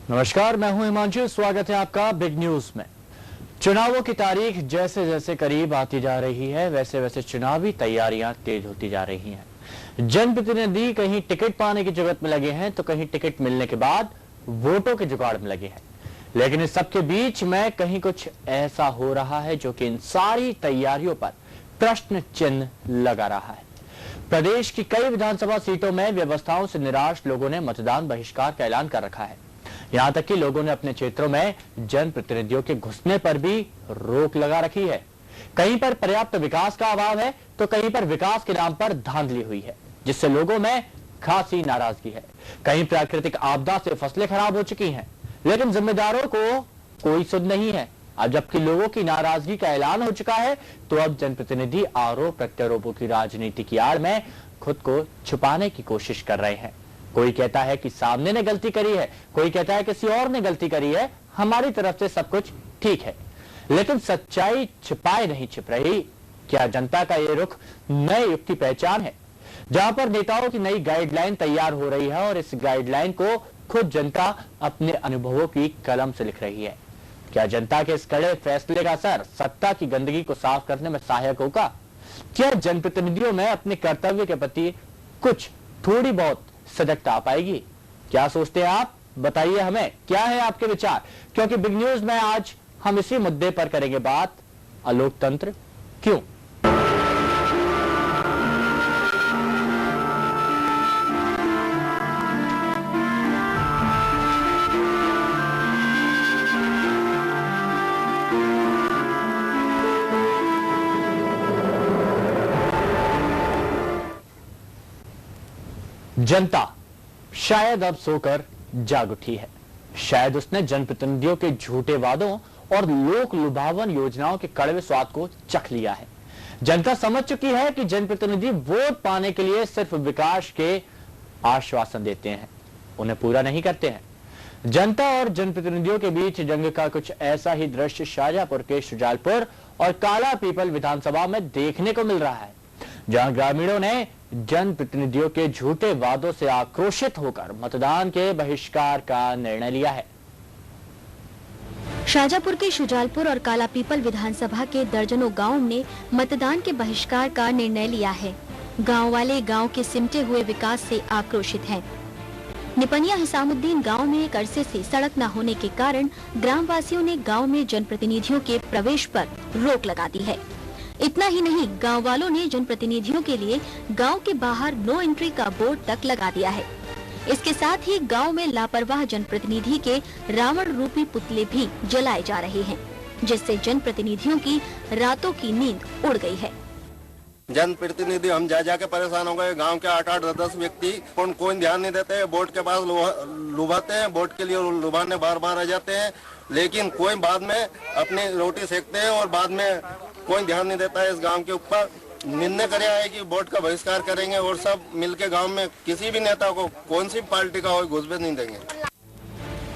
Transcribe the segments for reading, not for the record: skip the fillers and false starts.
नमस्कार, मैं हूं हिमांशु। स्वागत है आपका बिग न्यूज में। चुनावों की तारीख जैसे जैसे करीब आती जा रही है, वैसे वैसे चुनावी तैयारियां तेज होती जा रही हैं। जनप्रतिनिधि कहीं टिकट पाने की जरूरत में लगे हैं, तो कहीं टिकट मिलने के बाद वोटों के जुगाड़ में लगे हैं। लेकिन इस सबके बीच में कहीं कुछ ऐसा हो रहा है जो कि इन सारी तैयारियों पर प्रश्न चिन्ह लगा रहा है। प्रदेश की कई विधानसभा सीटों में व्यवस्थाओं से निराश लोगों ने मतदान बहिष्कार का ऐलान कर रखा है। यहां तक कि लोगों ने अपने क्षेत्रों में जनप्रतिनिधियों के घुसने पर भी रोक लगा रखी है। कहीं पर पर्याप्त विकास का अभाव है, तो कहीं पर विकास के नाम पर धांधली हुई है, जिससे लोगों में खासी नाराजगी है। कहीं प्राकृतिक आपदा से फसलें खराब हो चुकी हैं, लेकिन जिम्मेदारों को कोई सुध नहीं है। अब जबकि लोगों की नाराजगी का ऐलान हो चुका है, तो अब जनप्रतिनिधि आरोप प्रत्यारोपों की राजनीति की आड़ में खुद को छुपाने की कोशिश कर रहे हैं। कोई कहता है कि सामने ने गलती करी है, कोई कहता है किसी और ने गलती करी है, हमारी तरफ से सब कुछ ठीक है। लेकिन सच्चाई छिपाए नहीं छिप रही। क्या जनता का ये रुख नए युग की पहचान है, जहां पर नेताओं की नई गाइडलाइन तैयार हो रही है और इस गाइडलाइन को खुद जनता अपने अनुभवों की कलम से लिख रही है? क्या जनता के इस कड़े फैसले का असर सत्ता की गंदगी को साफ करने में सहायक होगा? क्या जनप्रतिनिधियों में अपने कर्तव्य के प्रति कुछ थोड़ी बहुत सजगता आ पाएगी? क्या सोचते हैं आप? बताइए हमें, क्या है आपके विचार? क्योंकि बिग न्यूज में आज हम इसी मुद्दे पर करेंगे बात। अलोकतंत्र क्यों? जनता शायद अब सोकर जाग उठी है। शायद उसने जनप्रतिनिधियों के झूठे वादों और लोक लुभावन योजनाओं के कड़वे स्वाद को चख लिया है। जनता समझ चुकी है कि जनप्रतिनिधि वोट पाने के लिए सिर्फ विकास के आश्वासन देते हैं, उन्हें पूरा नहीं करते हैं। जनता और जनप्रतिनिधियों के बीच जंग का कुछ ऐसा ही दृश्य शाजापुर के शुजालपुर और काला पीपल विधानसभा में देखने को मिल रहा है, जहां ग्रामीणों ने जनप्रतिनिधियों के झूठे वादों से आक्रोशित होकर मतदान के बहिष्कार का निर्णय लिया है। शाजापुर के शुजालपुर और काला पीपल विधानसभा के दर्जनों गांवों ने मतदान के बहिष्कार का निर्णय लिया है। गांव वाले गांव के सिमटे हुए विकास से आक्रोशित हैं। निपनिया हिसामुद्दीन गांव में एक अरसे से सड़क न होने के कारण ग्रामवासियों ने गांव में जनप्रतिनिधियों के प्रवेश पर रोक लगा दी है। इतना ही नहीं, गांव वालों ने जनप्रतिनिधियों के लिए गांव के बाहर नो एंट्री का बोर्ड तक लगा दिया है। इसके साथ ही गांव में लापरवाह जनप्रतिनिधि के रावण रूपी पुतले भी जलाए जा रहे हैं, जिससे जनप्रतिनिधियों की रातों की नींद उड़ गई है। जनप्रतिनिधि हम जा जाके परेशान हो गए। गांव के 8-8, 10 व्यक्ति कोई ध्यान नहीं देते। बोर्ड के पास लुभाते हैं, बोर्ड के लिए लुभाने बार बार आ जाते हैं, लेकिन कोई बाद में अपनी रोटी सेकते हैं और बाद में कोई ध्यान नहीं देता है। इस गांव के ऊपर निर्णय कराया है कि वोट का बहिष्कार करेंगे और सब मिलके गांव में किसी भी नेता को, कौन सी पार्टी का हो, घुसपैठ नहीं देंगे।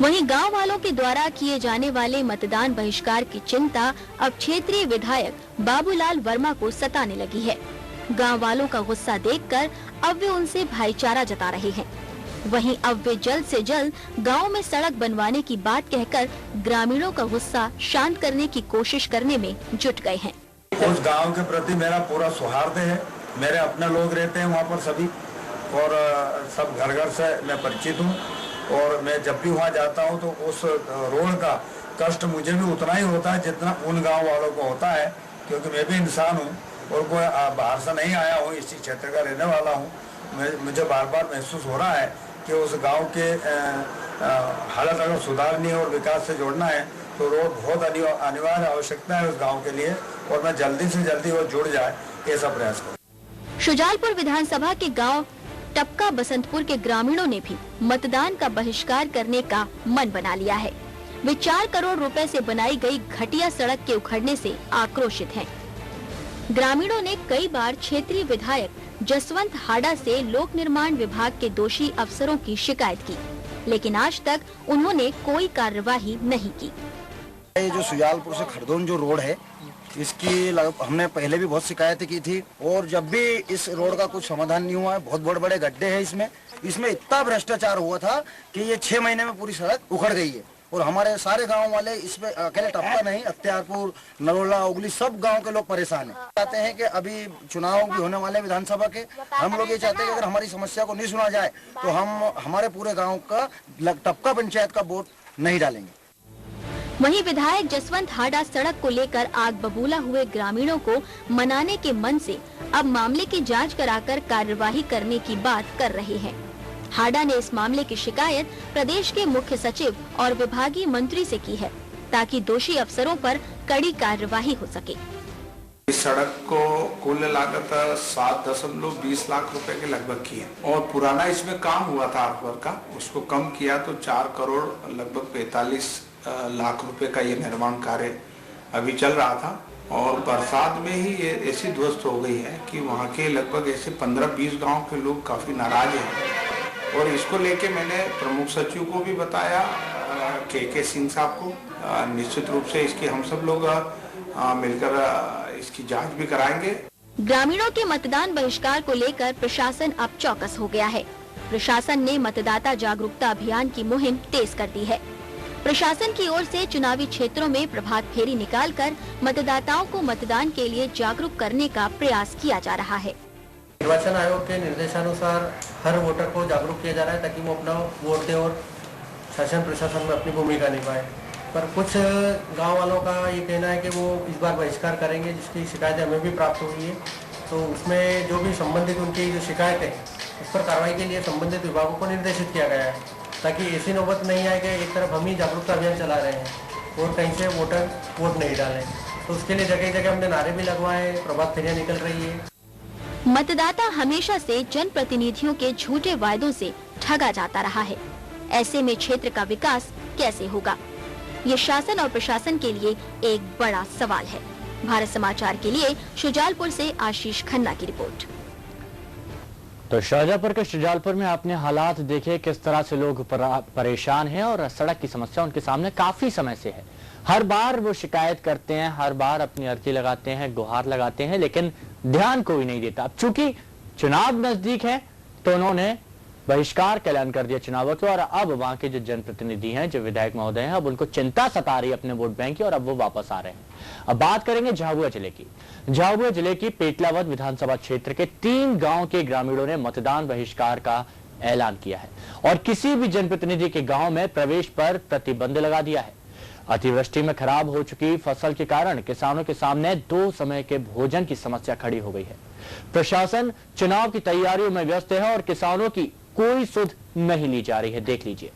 वहीं गांव वालों के द्वारा किए जाने वाले मतदान बहिष्कार की चिंता अब क्षेत्रीय विधायक बाबूलाल वर्मा को सताने लगी है। गांव वालों का गुस्सा देखकर अब वे उनसे भाईचारा जता रहे हैं। वहीं अब वे जल्द से जल्द गांव में सड़क बनवाने की बात कहकर ग्रामीणों का गुस्सा शांत करने की कोशिश करने में जुट गए हैं। उस गांव के प्रति मेरा पूरा सौहार्द है। मेरे अपने लोग रहते हैं वहाँ पर सभी, और सब घर घर से मैं परिचित हूँ, और मैं जब भी वहाँ जाता हूँ तो उस रोड का कष्ट मुझे भी उतना ही होता है जितना उन गाँव वालों को होता है, क्योंकि मैं भी इंसान हूँ और कोई बाहर से नहीं आया हूँ, इसी क्षेत्र का रहने वाला हूँ। मुझे बार बार महसूस हो रहा है कि उस गांव के हालत अगर सुधारनी है और विकास से जोड़ना है तो रोड बहुत अनिवार्य आवश्यकता है उस गांव के लिए, और मैं जल्दी से जल्दी वो जुड़ जाए, ऐसा प्रयास करूं। शुजालपुर विधानसभा के गांव टपका बसंतपुर के ग्रामीणों ने भी मतदान का बहिष्कार करने का मन बना लिया है। वे 4 करोड़ रुपए से बनाई गई घटिया सड़क के उखड़ने से आक्रोशित हैं। ग्रामीणों ने कई बार क्षेत्रीय विधायक जसवंत हाडा से लोक निर्माण विभाग के दोषी अफसरों की शिकायत की, लेकिन आज तक उन्होंने कोई कार्यवाही नहीं की। ये जो शुजालपुर से खरदोन जो रोड है, इसकी हमने पहले भी बहुत शिकायतें की थी और जब भी इस रोड का कुछ समाधान नहीं हुआ है, बहुत बड़े बड़े गड्ढे हैं इसमें इतना भ्रष्टाचार हुआ था कि ये 6 महीने में पूरी सड़क उखड़ गई है। और हमारे सारे गांव वाले इसमें अकेले टप्पा नहीं, अख्तियारपुर, नरोला, उगली सब गांव के लोग परेशान हैं। चाहते हैं कि अभी चुनाव भी होने वाले विधानसभा के, हम लोग ये चाहते हैं कि अगर हमारी समस्या को नहीं सुना जाए तो हम हमारे पूरे गांव का टपका पंचायत का वोट नहीं डालेंगे। वहीं विधायक जसवंत हाडा सड़क को लेकर आग बबूला हुए ग्रामीणों को मनाने के मन से अब मामले की जांच कराकर कार्यवाही करने की बात कर रहे हैं। हाडा ने इस मामले की शिकायत प्रदेश के मुख्य सचिव और विभागीय मंत्री से की है ताकि दोषी अफसरों पर कड़ी कार्यवाही हो सके। इस सड़क को कुल लागत 7.20 लाख रुपए के लगभग की है और पुराना इसमें काम हुआ था आर्टवर्क का, उसको कम किया तो 4 करोड़ लगभग 45 लाख रुपए का ये निर्माण कार्य अभी चल रहा था और बरसात में ही ये ऐसी ध्वस्त हो गई है कि वहाँ के लगभग ऐसे 15-20 गांव के लोग काफी नाराज हैं और इसको लेके मैंने प्रमुख सचिव को भी बताया, के सिंह साहब को। निश्चित रूप से इसकी हम सब लोग मिलकर इसकी जांच भी कराएंगे। ग्रामीणों के मतदान बहिष्कार को लेकर प्रशासन अब चौकस हो गया है। प्रशासन ने मतदाता जागरूकता अभियान की मुहिम तेज कर दी है। प्रशासन की ओर से चुनावी क्षेत्रों में प्रभात फेरी निकालकर मतदाताओं को मतदान के लिए जागरूक करने का प्रयास किया जा रहा है। निर्वाचन आयोग के निर्देशानुसार हर वोटर को जागरूक किया जा रहा है ताकि वो अपना वोट दे और शासन प्रशासन में अपनी भूमिका निभाए। पर कुछ गांव वालों का ये कहना है कि वो इस बार बहिष्कार करेंगे, जिसकी शिकायतें हमें भी प्राप्त हुई है। तो उसमें जो भी संबंधित उनकी जो शिकायत है उस पर कार्रवाई के लिए संबंधित विभागों को निर्देशित किया गया है ताकि ऐसी नौबत नहीं आए कि एक तरफ हम ही जागरूकता अभियान चला रहे हैं और कहीं से वोटर वोट नहीं डालें। तो उसके लिए जगह जगह हमने नारे भी लगवाए, प्रभात फेरियां निकल रही है। मतदाता हमेशा से जनप्रतिनिधियों के झूठे वायदों से ठगा जाता रहा है। ऐसे में क्षेत्र का विकास कैसे होगा, ये शासन और प्रशासन के लिए एक बड़ा सवाल है। भारत समाचार के लिए शुजालपुर से आशीष खन्ना की रिपोर्ट। तो शाहजहांपुर के शुजालपुर में आपने हालात देखे, किस तरह से लोग परेशान हैं और सड़क की समस्या उनके सामने काफी समय से है। हर बार वो शिकायत करते हैं, हर बार अपनी अर्जी लगाते हैं, गुहार लगाते हैं, लेकिन ध्यान कोई नहीं देता। अब चूंकि चुनाव नजदीक है तो उन्होंने बहिष्कार का ऐलान कर दिया चुनावों के, और अब वहां के जो जनप्रतिनिधि हैं, जो विधायक महोदय हैं, अब उनको चिंता सता रही है अपने वोट बैंक की और अब वो वापस आ रहे हैं। अब बात करेंगे झाबुआ जिले की। झाबुआ जिले की पेटलावद विधानसभा क्षेत्र के 3 गांव के ग्रामीणों ने मतदान बहिष्कार का ऐलान किया है और किसी भी जनप्रतिनिधि के गांव में प्रवेश पर प्रतिबंध लगा दिया है। अतिवृष्टि में खराब हो चुकी फसल के कारण किसानों के सामने 2 समय के भोजन की समस्या खड़ी हो गई है। प्रशासन चुनाव की तैयारियों में व्यस्त है और किसानों की कोई सुध नहीं ली जा रही है। देख लीजिए।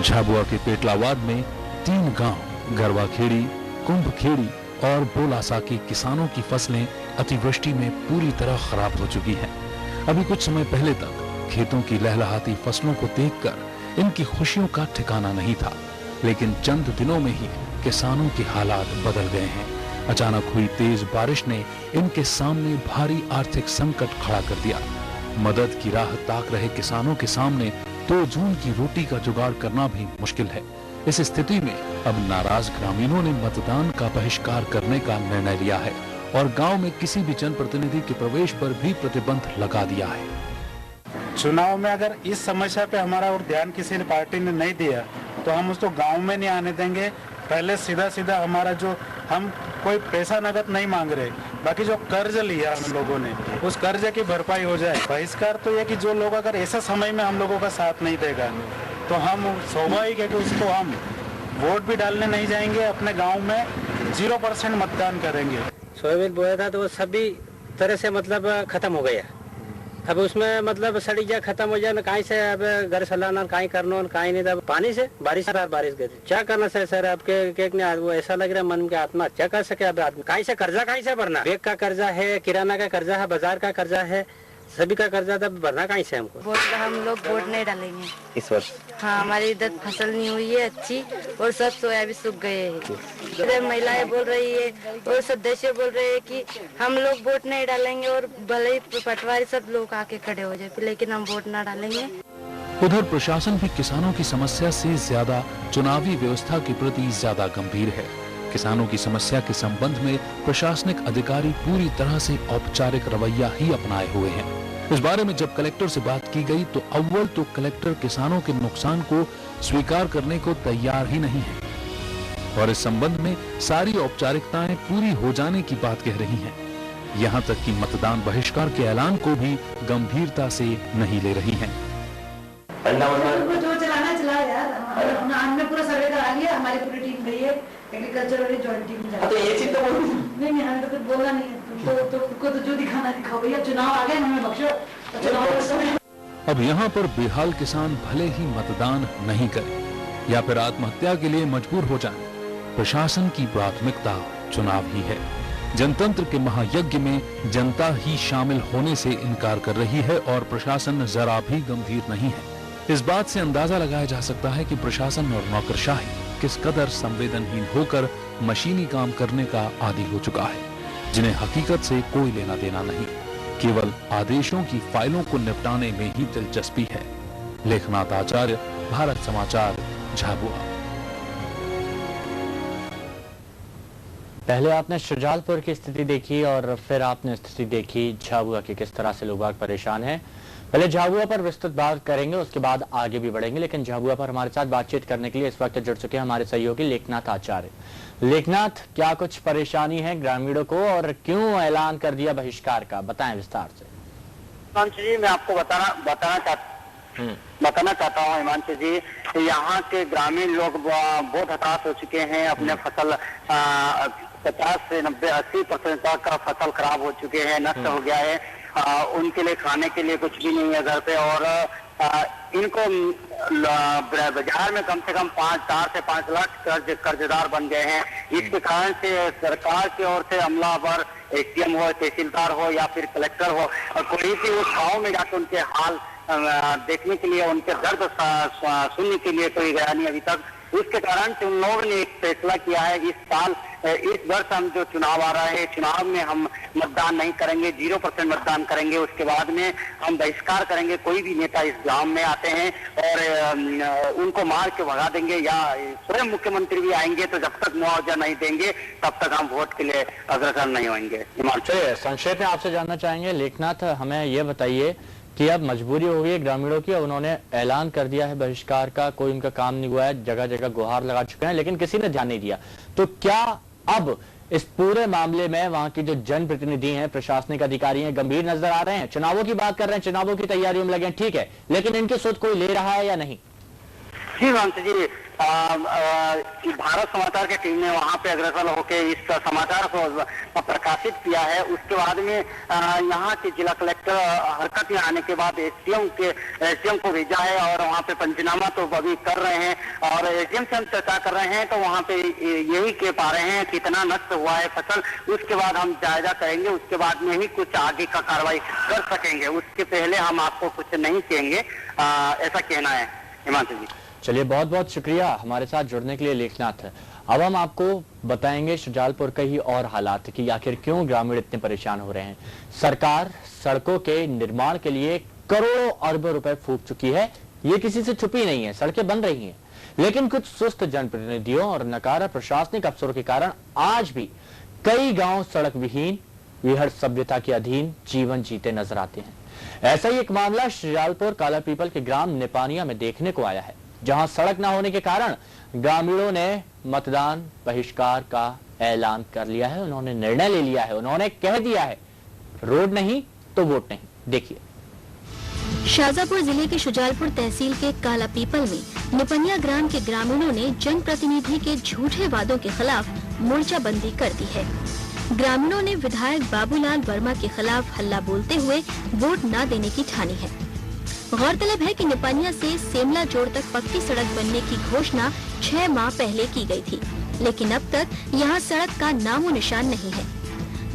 झाबुआ के पेटलावाद में 3 गांव गरवाखेड़ी, कुंभखेड़ी और बोलासा के किसानों की फसलें अतिवृष्टि में पूरी तरह खराब हो चुकी हैं। अभी कुछ समय पहले तक खेतों की लहलहाती फसलों को देखकर इनकी खुशियों का ठिकाना नहीं था, लेकिन चंद दिनों में ही किसानों के हालात बदल गए हैं। अचानक हुई तेज बारिश ने इनके सामने भारी आर्थिक संकट खड़ा कर दिया। मदद की राह ताक रहे किसानों के सामने 2 जून की रोटी का जुगाड़ करना भी मुश्किल है। इस स्थिति में अब नाराज ग्रामीणों ने मतदान का बहिष्कार करने का निर्णय लिया है और गांव में किसी भी जनप्रतिनिधि के प्रवेश पर भी प्रतिबंध लगा दिया है। चुनाव में अगर इस समस्या पे हमारा और ध्यान किसी ने पार्टी ने नहीं दिया तो हम उसको गांव में नहीं आने देंगे। पहले सीधा हमारा जो हम कोई पैसा नगद नहीं मांग रहे, बाकी जो कर्ज लिया हम लोगों ने उस कर्ज की भरपाई हो जाए। बहिष्कार तो ये कि जो लोग अगर ऐसा समय में हम लोगों का साथ नहीं देगा तो हम स्वाभाविक है कि उसको हम वोट भी डालने नहीं जाएंगे। अपने गांव में 0% मतदान करेंगे। सोयाबीन बोया था तो वो सभी तरह से मतलब खत्म हो गया। अब उसमें मतलब सड़ी जा खत्म हो जाए, कहीं से अब घर सलाना कहीं करना कहीं नहीं था। पानी से बारिश गई थी, क्या करना सर आपके वो ऐसा लग रहा है मन के आत्महत्या कर सके। अब आदमी कहीं से कर्जा कहीं से भरना, बैंक का कर्जा है, किराना का कर्जा है, बाजार का कर्जा है, सभी का कर्जा था, भरना कहीं से हमको। वोट हम लोग वोट नहीं डालेंगे इस वर्ष। हाँ, हमारी इधर फसल नहीं हुई है अच्छी और सब सोया भी सूख गए हैं। महिलाएं बोल रही है और सदस्य बोल रहे हैं कि हम लोग वोट नहीं डालेंगे और भले ही पटवारी सब लोग आके खड़े हो जाए, लेकिन हम वोट ना डालेंगे। उधर प्रशासन भी किसानों की समस्या से ज्यादा चुनावी व्यवस्था के प्रति ज्यादा गंभीर है। किसानों की समस्या के संबंध में प्रशासनिक अधिकारी पूरी तरह से औपचारिक रवैया ही अपनाए हुए हैं। इस बारे में जब कलेक्टर से बात की गई तो अव्वल तो कलेक्टर किसानों के नुकसान को स्वीकार करने को तैयार ही नहीं है और इस संबंध में सारी औपचारिकताएं पूरी हो जाने की बात कह रही हैं। यहाँ तक कि मतदान बहिष्कार के ऐलान को भी गंभीरता से नहीं ले रही हैं। जो चलाना चला यार, हमने पूरा सर्वे करा लिया, हमारी पूरी टीम गई है, एग्रीकल्चर वाली जॉइंट टीम। तो ये चीज तो नहीं, हमें तो कुछ बोला नहीं है, तो जो दिखाना दिखाओ भैया, चुनाव आ गए, हमें बख्शो। अब यहाँ पर बेहाल किसान भले ही मतदान नहीं करे या फिर आत्महत्या के लिए मजबूर हो जाए, प्रशासन की प्राथमिकता चुनाव ही है। जनतंत्र के महायज्ञ में जनता ही शामिल होने से इनकार कर रही है और प्रशासन जरा भी गंभीर नहीं है। इस बात से अंदाजा लगाया जा सकता है कि प्रशासन और नौकरशाही किस कदर संवेदनहीन होकर मशीनी काम करने का आदी हो चुका है, जिन्हें हकीकत से कोई लेना देना नहीं, केवल आदेशों की फाइलों को निपटाने में ही दिलचस्पी है। लेखनाथ आचार्य, भारत समाचार, झाबुआ। पहले आपने शुजालपुर की स्थिति देखी और फिर आपने स्थिति देखी झाबुआ की, किस तरह से लोग परेशान हैं। पहले झाबुआ पर विस्तृत बात करेंगे, उसके बाद आगे भी बढ़ेंगे, लेकिन झाबुआ पर हमारे साथ बातचीत करने के लिए इस वक्त जुड़ चुके हैं हमारे सहयोगी लेखनाथ आचार्य। लेखनाथ, क्या कुछ परेशानी है ग्रामीणों को और क्यों ऐलान कर दिया बहिष्कार का, बताएं विस्तार से। हिमांशु जी, मैं आपको बताना चाहता हूँ हिमांशु जी, यहाँ के ग्रामीण लोग बहुत हताश हो चुके हैं। अपने फसल 50 से 90-80% तक का फसल खराब हो चुके हैं, नष्ट हो गया है। उनके लिए खाने के लिए कुछ भी नहीं है घर पे, और इनको बाजार में कम से कम 4 से 5 लाख कर्जदार बन गए हैं। इसके कारण से सरकार की ओर से अमलावर, एसडीएम हो, तहसीलदार हो या फिर कलेक्टर हो, कोई भी उस गाँव में जाकर उनके हाल देखने के लिए, उनके दर्द सुनने के लिए कोई गया नहीं अभी तक। इसके कारण से उन लोगों ने एक फैसला किया है, इस वर्ष हम जो चुनाव आ रहा है, चुनाव में हम मतदान नहीं करेंगे, 0% मतदान करेंगे। उसके बाद में हम बहिष्कार करेंगे, कोई भी नेता इस गांव में आते हैं और उनको मार के भगा देंगे, या स्वयं मुख्यमंत्री भी आएंगे तो जब तक मुआवजा नहीं देंगे तब तक हम वोट के लिए अग्रसर नहीं होंगे। चलिए, संक्षेप में आपसे जानना चाहेंगे लेखनाथ, हमें ये बताइए कि अब मजबूरी हो गई है ग्रामीणों की, उन्होंने ऐलान कर दिया है बहिष्कार का, कोई उनका काम नहीं हुआ है, जगह जगह गुहार लगा चुके हैं लेकिन किसी ने ध्यान नहीं दिया, तो क्या अब इस पूरे मामले में वहां की जो जनप्रतिनिधि हैं, प्रशासनिक अधिकारी हैं, गंभीर नजर आ रहे हैं? चुनावों की बात कर रहे हैं, चुनावों की तैयारियों में लगे हैं, ठीक है, लेकिन इनकी सुध कोई ले रहा है या नहीं? जी वंश जी, भारत समाचार की टीम ने वहां पे अग्रसर होकर इस समाचार को प्रकाशित किया है। उसके बाद में यहाँ के जिला कलेक्टर हरकत में आने के बाद एसडीएम को भेजा है और वहाँ पे पंचनामा तो अभी कर रहे हैं और एसडीएम से हम चर्चा कर रहे हैं, तो वहाँ पे यही कह पा रहे हैं कितना नष्ट हुआ है फसल। उसके बाद हम जायजा करेंगे, उसके बाद में ही कुछ आगे का कार्रवाई कर सकेंगे, उसके पहले हम आपको कुछ नहीं कहेंगे, ऐसा कहना है हिमांशु जी। चलिए, बहुत बहुत शुक्रिया हमारे साथ जुड़ने के लिए लेखनाथ। अब हम आपको बताएंगे शुजालपुर के ही और हालात कि आखिर क्यों ग्रामीण इतने परेशान हो रहे हैं। सरकार सड़कों के निर्माण के लिए करोड़ों अरबों रुपए फूंक चुकी है, ये किसी से छुपी नहीं है, सड़कें बन रही हैं, लेकिन कुछ सुस्त जनप्रतिनिधियों और नकारा प्रशासनिक अफसरों के कारण आज भी कई गांव सड़क विहीन, विहड़ सभ्यता के अधीन जीवन जीते नजर आते हैं। ऐसा ही एक मामला शुजालपुर कालापीपल के ग्राम निपानिया में देखने को आया है, जहां सड़क न होने के कारण ग्रामीणों ने मतदान बहिष्कार का ऐलान कर लिया है। उन्होंने निर्णय ले लिया है, उन्होंने कह दिया है रोड नहीं तो वोट नहीं। देखिए, शाजापुर जिले के शुजालपुर तहसील के कालापीपल में निपनिया ग्राम के ग्रामीणों ने जनप्रतिनिधि के झूठे वादों के खिलाफ मोर्चाबंदी कर दी है। ग्रामीणों ने विधायक बाबूलाल वर्मा के खिलाफ हल्ला बोलते हुए वोट न देने की ठानी है। गौरतलब है कि निपनिया से सेमला जोड़ तक पक्की सड़क बनने की घोषणा 6 माह पहले की गई थी, लेकिन अब तक यहां सड़क का नामो निशान नहीं है।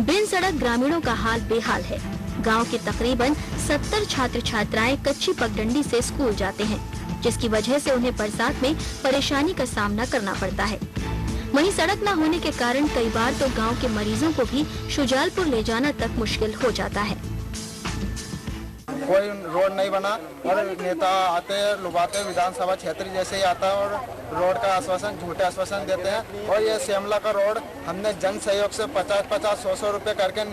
बिन सड़क ग्रामीणों का हाल बेहाल है। गांव के तकरीबन 70 छात्र छात्राएं कच्ची पगडंडी से स्कूल जाते हैं, जिसकी वजह से उन्हें बरसात में परेशानी का सामना करना पड़ता है। वहीं सड़क न होने के कारण कई बार तो गांव के मरीजों को भी शुजालपुर ले जाना तक मुश्किल हो जाता है। कोई रोड नहीं बना और नेता आते हैं लुभाते विधानसभा क्षेत्र जैसे ही आता है और रोड का आश्वासन झूठे आश्वासन देते हैं। और ये श्यामला का रोड हमने जन सहयोग से 50-50, 100-100 रुपये करके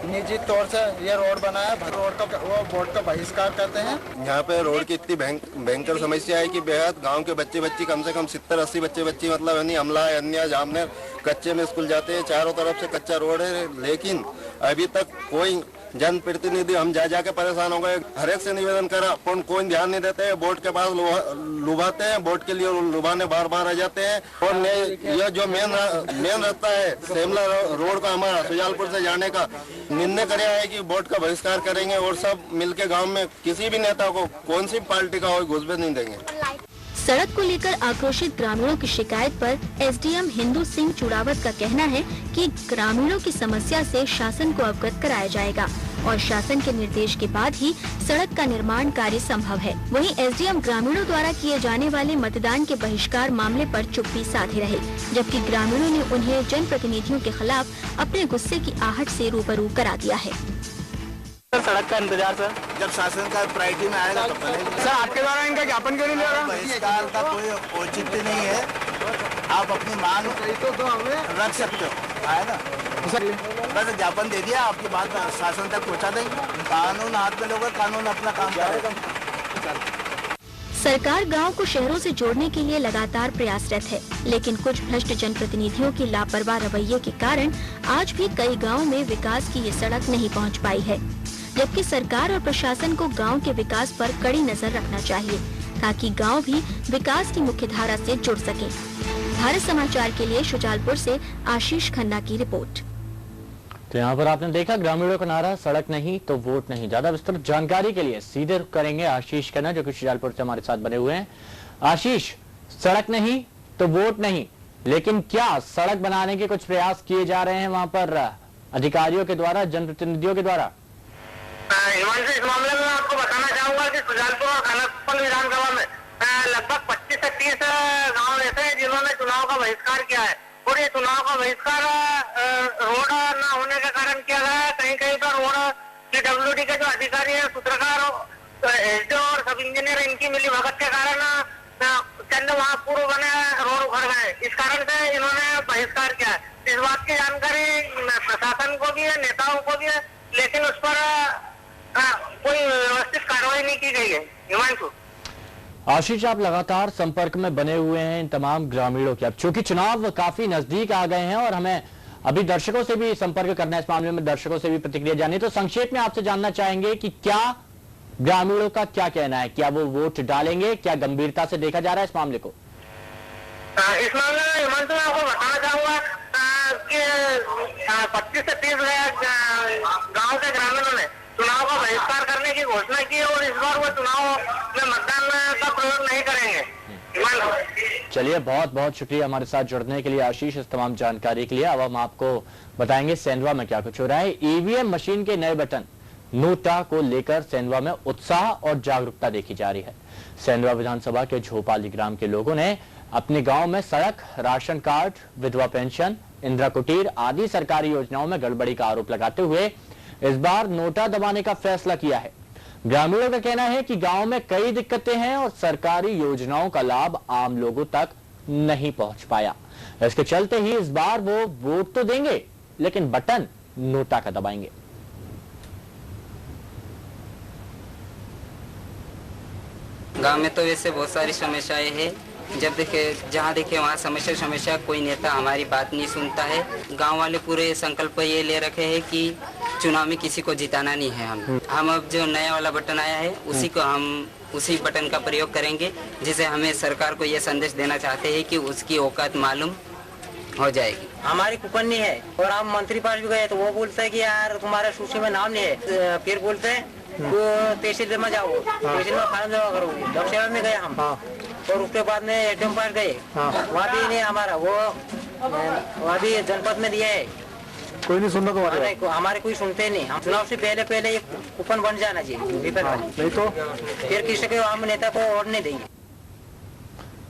निजी तौर से ये रोड बनाया। रोड का वो बोर्ड का बहिष्कार करते हैं। यहाँ पे रोड की इतनी भयंकर समस्या है कि बेहद गांव के बच्चे कम से कम 70-80 बच्चे मतलब यानी अमला अन्य जामने कच्चे में स्कूल जाते हैं। चारों तरफ से कच्चा रोड है, लेकिन अभी तक कोई जनप्रतिनिधि हम जा के परेशान हो गए। हर एक से निवेदन करा, कोई ध्यान नहीं देते। बोर्ड के पास लुभाते हैं, बोर्ड के लिए लुभाने बार आ जाते हैं। और ये जो मेन रास्ता है श्यामला रोड का हमारा सुजालपुर से जाने का निर्णय कराया है कि बोर्ड का बहिष्कार करेंगे और सब मिलके गांव में किसी भी नेता को कौन सी पार्टी का हो घुसपैठ नहीं देंगे। सड़क को लेकर आक्रोशित ग्रामीणों की शिकायत पर एसडीएम हिंदू सिंह चुड़ावत का कहना है कि ग्रामीणों की समस्या से शासन को अवगत कराया जाएगा और शासन के निर्देश के बाद ही सड़क का निर्माण कार्य संभव है। वहीं एसडीएम ग्रामीणों द्वारा किए जाने वाले मतदान के बहिष्कार मामले पर चुप्पी साधे रहे, जबकि ग्रामीणों ने उन्हें जनप्रतिनिधियों के खिलाफ अपने गुस्से की आहट से रूबरू करा दिया है। सड़क का इंतजार सर, जब शासन का प्रायोरिटी में आएगा तो सर आपके द्वारा इनका ज्ञापन क्यों नहीं लिया गया? बहिष्कार का कोई औचित्य नहीं है। आप अपनी मांग तो हमें रख सकते हो, है ना सर। बस ज्ञापन दे दिया, आपकी बात शासन तक पहुंचा देंगे। कानून हाथ में लोगे, कानून अपना काम करेगा। सरकार गांव को शहरों से जोड़ने के लिए लगातार प्रयासरत है, लेकिन कुछ भ्रष्ट जनप्रतिनिधियों की लापरवाह रवैये के कारण आज भी कई गांवों में विकास की ये सड़क नहीं पहुंच पाई है। जबकि सरकार और प्रशासन को गांव के विकास पर कड़ी नजर रखना चाहिए ताकि गांव भी विकास की मुख्य धारा से जुड़ सके। भारत समाचार के लिए शुजालपुर से आशीष खन्ना की रिपोर्ट। तो यहाँ पर आपने देखा ग्रामीणों का नारा सड़क नहीं तो वोट नहीं। ज्यादा विस्तृत जानकारी के लिए सीधे रुख करेंगे आशीष खन्ना जो कि शुजालपुर से हमारे साथ बने हुए हैं। आशीष, सड़क नहीं तो वोट नहीं, लेकिन क्या सड़क बनाने के कुछ प्रयास किए जा रहे हैं वहाँ पर अधिकारियों के द्वारा, जनप्रतिनिधियों के द्वारा? हिमांशु, इस मामले में आपको बताना चाहूंगा कि शुजालपुर और खानाकुंड विधानसभा में लगभग 25 से 30 गांव ऐसे हैं जिन्होंने चुनाव का बहिष्कार किया है। और ये चुनाव का बहिष्कार रोड न होने के कारण किया गया है। कहीं कहीं पर रोड पीडब्ल्यूडी के जो अधिकारी है, सूत्रकार, एसडीओ और सब इंजीनियर, इनकी मिली भगत के कारण चंद वहाँ पूर्व बने रोड उखड़ गए। इस कारण से इन्होंने बहिष्कार किया है। इस बात की जानकारी प्रशासन को भी है, नेताओं को भी है, लेकिन उस पर कोई व्यवस्थित कार्रवाई नहीं की गई है। हिमांशु, आशीष, आप लगातार संपर्क में बने हुए हैं इन तमाम ग्रामीणों के। अब चूंकि चुनाव काफी नजदीक आ गए हैं और हमें अभी दर्शकों से भी संपर्क करना है, इस मामले में दर्शकों से भी प्रतिक्रिया जाननी, तो संक्षेप में आपसे जानना चाहेंगे कि क्या ग्रामीणों का क्या कहना है, क्या वो वोट डालेंगे, क्या गंभीरता से देखा जा रहा है इस मामले को? इस मामले में हिमांशु मैं आपको बताना चाहूंगा कि 25 से 30 गाँव के ग्रामीणों ने चुनाव का बहिष्कार करने की घोषणा की और इस बार वो चुनाव में मतदान का प्रयोग नहीं करेंगे। चलिए, बहुत बहुत शुक्रिया हमारे साथ जुड़ने के लिए आशीष, इस तमाम जानकारी के लिए। अब हम आपको बताएंगे सेंधवा में क्या कुछ हो रहा है। ईवीएम मशीन के नए बटन नोटा को लेकर सेंधवा में उत्साह और जागरूकता देखी जा रही है। सेंधवा विधानसभा के झोपाली ग्राम के लोगों ने अपने गांव में सड़क, राशन कार्ड, विधवा पेंशन, इंदिरा कुटीर आदि सरकारी योजनाओं में गड़बड़ी का आरोप लगाते हुए इस बार नोटा दबाने का फैसला किया है। ग्रामीणों का कहना है कि गांव में कई दिक्कतें हैं और सरकारी योजनाओं का लाभ आम लोगों तक नहीं पहुंच पाया। इसके चलते ही इस बार वो वोट तो देंगे लेकिन बटन नोटा का दबाएंगे। गांव में तो वैसे बहुत सारी समस्याएं हैं। जब देखे जहाँ देखे वहाँ समस्या कोई नेता हमारी बात नहीं सुनता है। गांव वाले पूरे संकल्प ये ले रखे हैं कि चुनाव में किसी को जिताना नहीं है। हम अब जो नया वाला बटन आया है उसी बटन का प्रयोग करेंगे, जिसे हमें सरकार को ये संदेश देना चाहते हैं कि उसकी औकात मालूम हो जाएगी। हमारी कुपन नहीं है और हम मंत्री पास भी गए तो वो बोलते है कि यार तुम्हारे सूची में नाम नहीं है। फिर बोलते हैं तो तहसील में जाओ, तहसील में फार्म जमा करो। दक्षिणा में गए हम और उसके बाद में एटीएम पास गए, वहाँ भी नहीं हमारा वो वहाँ भी जनपद में दिया है। कोई नहीं सुनना तो हमारे कोई सुनते नहीं। हम चुनाव से पहले ये कूपन बन जाना चाहिए, नहीं तो फिर किसी के हम नेता को और नहीं देंगे।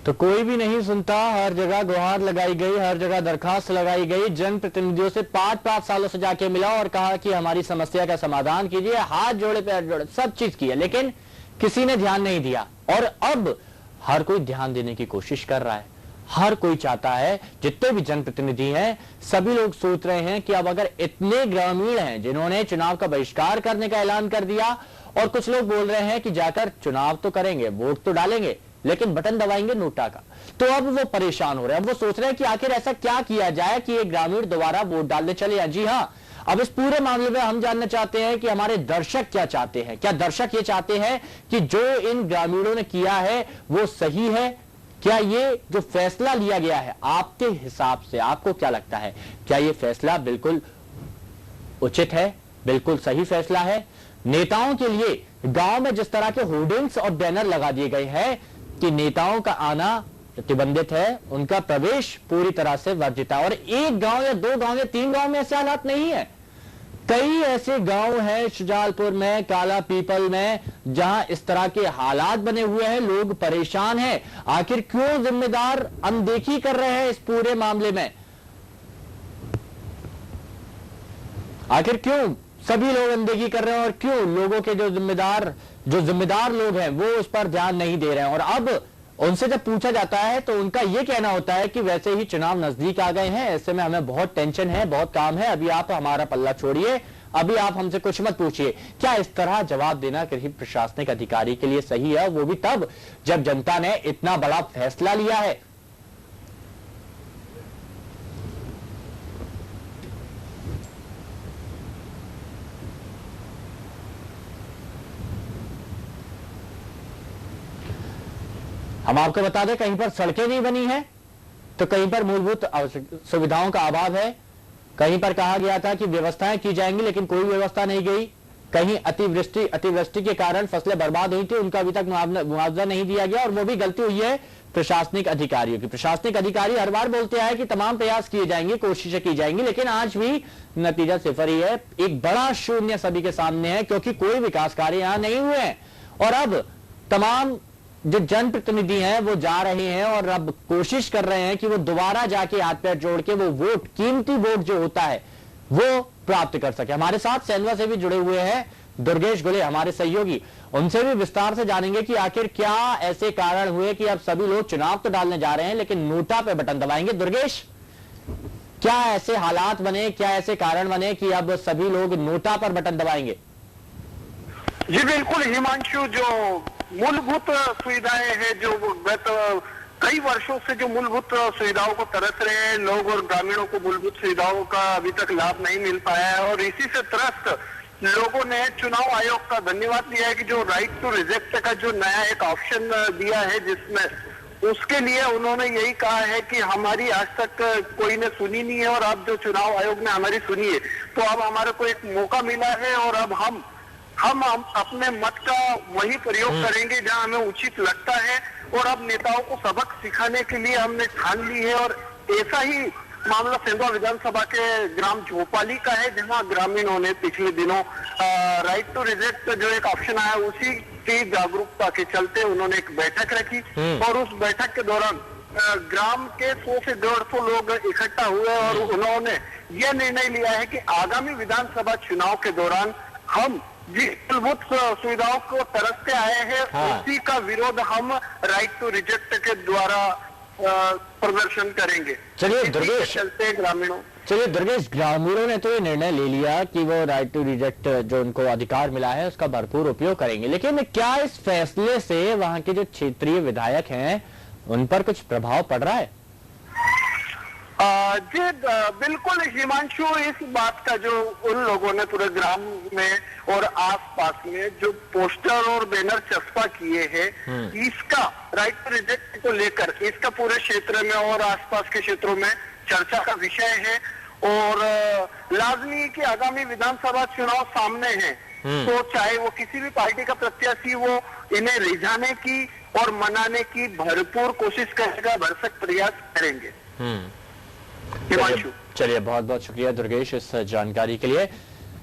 तो कोई भी नहीं सुनता, हर जगह गुहार लगाई गई, हर जगह दरखास्त लगाई गई, जनप्रतिनिधियों से 5-5 सालों से जाके मिला और कहा कि हमारी समस्या का समाधान कीजिए, हाथ जोड़े पैर जोड़े, सब चीज किया, लेकिन किसी ने ध्यान नहीं दिया। और अब हर कोई ध्यान देने की कोशिश कर रहा है, हर कोई चाहता है, जितने भी जनप्रतिनिधि हैं सभी लोग सोच रहे हैं कि अब अगर इतने ग्रामीण हैं जिन्होंने चुनाव का बहिष्कार करने का ऐलान कर दिया, और कुछ लोग बोल रहे हैं कि जाकर चुनाव तो करेंगे, वोट तो डालेंगे, लेकिन बटन दबाएंगे नोटा का, तो अब वो परेशान हो रहे हैं। अब वो सोच रहे हैं कि आखिर ऐसा क्या किया जाए कि ये ग्रामीण दोबारा वोट डालने चले जाएं। जी हाँ, अब इस पूरे मामले में हम जानना चाहते हैं कि हमारे दर्शक क्या चाहते हैं। क्या दर्शक ये चाहते हैं कि जो इन ग्रामीणों ने किया है वो सही है? क्या ये जो फैसला लिया गया है आपके हिसाब से आपको क्या लगता है? क्या ये फैसला बिल्कुल उचित है, बिल्कुल सही फैसला है? नेताओं के लिए गांव में जिस तरह के होर्डिंग्स और बैनर लगा दिए गए हैं कि नेताओं का आना प्रतिबंधित है, उनका प्रवेश पूरी तरह से वर्जित है, और एक गांव या 2 गांव या 3 गांव में ऐसे हालात नहीं है। कई ऐसे गांव हैं शुजालपुर में, काला पीपल में, जहां इस तरह के हालात बने हुए हैं, लोग परेशान हैं। आखिर क्यों जिम्मेदार अनदेखी कर रहे हैं इस पूरे मामले में? आखिर क्यों सभी लोग अनदेखी कर रहे हैं और क्यों लोगों के जो जिम्मेदार लोग हैं वो उस पर ध्यान नहीं दे रहे हैं? और अब उनसे जब पूछा जाता है तो उनका यह कहना होता है कि वैसे ही चुनाव नजदीक आ गए हैं, ऐसे में हमें बहुत टेंशन है, बहुत काम है, अभी आप हमारा पल्ला छोड़िए, अभी आप हमसे कुछ मत पूछिए। क्या इस तरह जवाब देना किसी प्रशासनिक अधिकारी के लिए सही है? वो भी तब जब जनता ने इतना बड़ा फैसला लिया है। हम आपको बता दें, कहीं पर सड़कें नहीं बनी है तो कहीं पर मूलभूत सुविधाओं का अभाव है, कहीं पर कहा गया था कि व्यवस्थाएं की जाएंगी लेकिन कोई व्यवस्था नहीं गई, कहीं अतिवृष्टि के कारण फसलें बर्बाद हुई थी, उनका अभी तक मुआवजा नहीं दिया गया, और वो भी गलती हुई है प्रशासनिक अधिकारियों की। प्रशासनिक अधिकारी हर बार बोलते हैं कि तमाम प्रयास किए जाएंगे, कोशिशें की जाएंगी, लेकिन आज भी नतीजा सिफर ही है। एक बड़ा शून्य सभी के सामने है क्योंकि कोई विकास कार्य यहां नहीं हुए हैं। और अब तमाम जो जनप्रतिनिधि हैं वो जा रहे हैं और अब कोशिश कर रहे हैं कि वो दोबारा जाके हाथ पैर जोड़ के वो वोट, कीमती वोट जो होता है वो प्राप्त कर सके। हमारे साथ सेंधवा से भी जुड़े हुए हैं दुर्गेश गुले, हमारे सहयोगी, उनसे भी विस्तार से जानेंगे कि आखिर क्या ऐसे कारण हुए कि अब सभी लोग चुनाव तो डालने जा रहे हैं लेकिन नोटा पे बटन दबाएंगे। दुर्गेश, क्या ऐसे हालात बने, क्या ऐसे कारण बने कि अब सभी लोग नोटा पर बटन दबाएंगे? जी बिल्कुल हिमांशु, जो मूलभूत सुविधाएं हैं, जो गत कई वर्षों से जो मूलभूत सुविधाओं को तरस रहे हैं लोग और ग्रामीणों को मूलभूत सुविधाओं का अभी तक लाभ नहीं मिल पाया है, और इसी से त्रस्त लोगों ने चुनाव आयोग का धन्यवाद दिया है कि जो राइट टू रिजेक्ट का जो नया एक ऑप्शन दिया है, जिसमें उसके लिए उन्होंने यही कहा है कि हमारी आज तक कोई ने सुनी नहीं है और अब जो चुनाव आयोग ने हमारी सुनी है तो अब हमारे को एक मौका मिला है, और अब हम अपने मत का वही प्रयोग करेंगे जहां हमें उचित लगता है, और अब नेताओं को सबक सिखाने के लिए हमने ठान ली है। और ऐसा ही मामला सेंधवा विधानसभा के ग्राम झोपाली का है, जहां ग्रामीणों ने पिछले दिनों राइट टू रिजेक्ट जो एक ऑप्शन आया उसी की जागरूकता के चलते उन्होंने एक बैठक रखी, और उस बैठक के दौरान ग्राम के 100 से 150 लोग इकट्ठा हुए और उन्होंने यह निर्णय लिया है कि आगामी विधानसभा चुनाव के दौरान हम जी मूलभूत सुविधाओं को तरसते आए हैं, उसी का विरोध हम राइट टू रिजेक्ट के द्वारा प्रदर्शन करेंगे। चलिए दुर्गेश, चलते दुर्गेश, ग्रामीणों ने तो ये निर्णय ले लिया कि वो राइट टू रिजेक्ट जो उनको अधिकार मिला है उसका भरपूर उपयोग करेंगे, लेकिन क्या इस फैसले से वहां के जो क्षेत्रीय विधायक हैं उन पर कुछ प्रभाव पड़ रहा है? जी बिल्कुल हिमांशु, इस बात का जो उन लोगों ने पूरे ग्राम में और आसपास में जो पोस्टर और बैनर चस्पा किए हैं, इसका राइट टू रिजेक्ट को लेकर इसका पूरे क्षेत्र में और आसपास के क्षेत्रों में चर्चा का विषय है, और लाजमी कि आगामी विधानसभा चुनाव सामने है, तो चाहे वो किसी भी पार्टी का प्रत्याशी वो इन्हें रिझाने की और मनाने की भरपूर कोशिश करेगा, भरसक प्रयास करेंगे। चलिए बहुत बहुत शुक्रिया दुर्गेश इस जानकारी के लिए।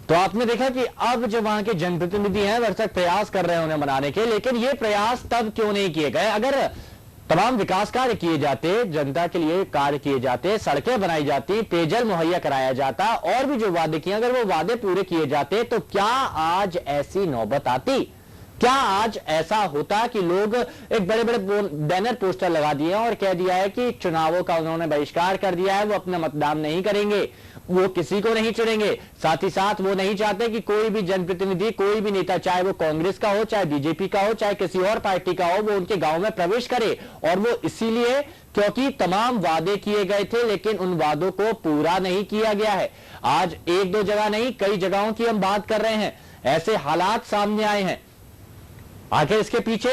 तो आपने देखा कि अब जो वहां के जनप्रतिनिधि हैं भरसक प्रयास कर रहे हैं उन्हें मनाने के, लेकिन ये प्रयास तब क्यों नहीं किए गए? अगर तमाम विकास कार्य किए जाते, जनता के लिए कार्य किए जाते, सड़कें बनाई जाती, पेयजल मुहैया कराया जाता, और भी जो वादे किए, अगर वो वादे पूरे किए जाते तो क्या आज ऐसी नौबत आती? क्या आज ऐसा होता कि लोग एक बड़े बड़े बैनर पोस्टर लगा दिए और कह दिया है कि चुनावों का उन्होंने बहिष्कार कर दिया है, वो अपना मतदान नहीं करेंगे, वो किसी को नहीं चुनेंगे, साथ ही साथ वो नहीं चाहते कि कोई भी जनप्रतिनिधि, कोई भी नेता, चाहे वो कांग्रेस का हो, चाहे बीजेपी का हो, चाहे किसी और पार्टी का हो, वो उनके गांव में प्रवेश करे। और वो इसीलिए क्योंकि तमाम वादे किए गए थे लेकिन उन वादों को पूरा नहीं किया गया है। आज एक दो जगह नहीं, कई जगहों की हम बात कर रहे हैं। ऐसे हालात सामने आए हैं। आखिर इसके पीछे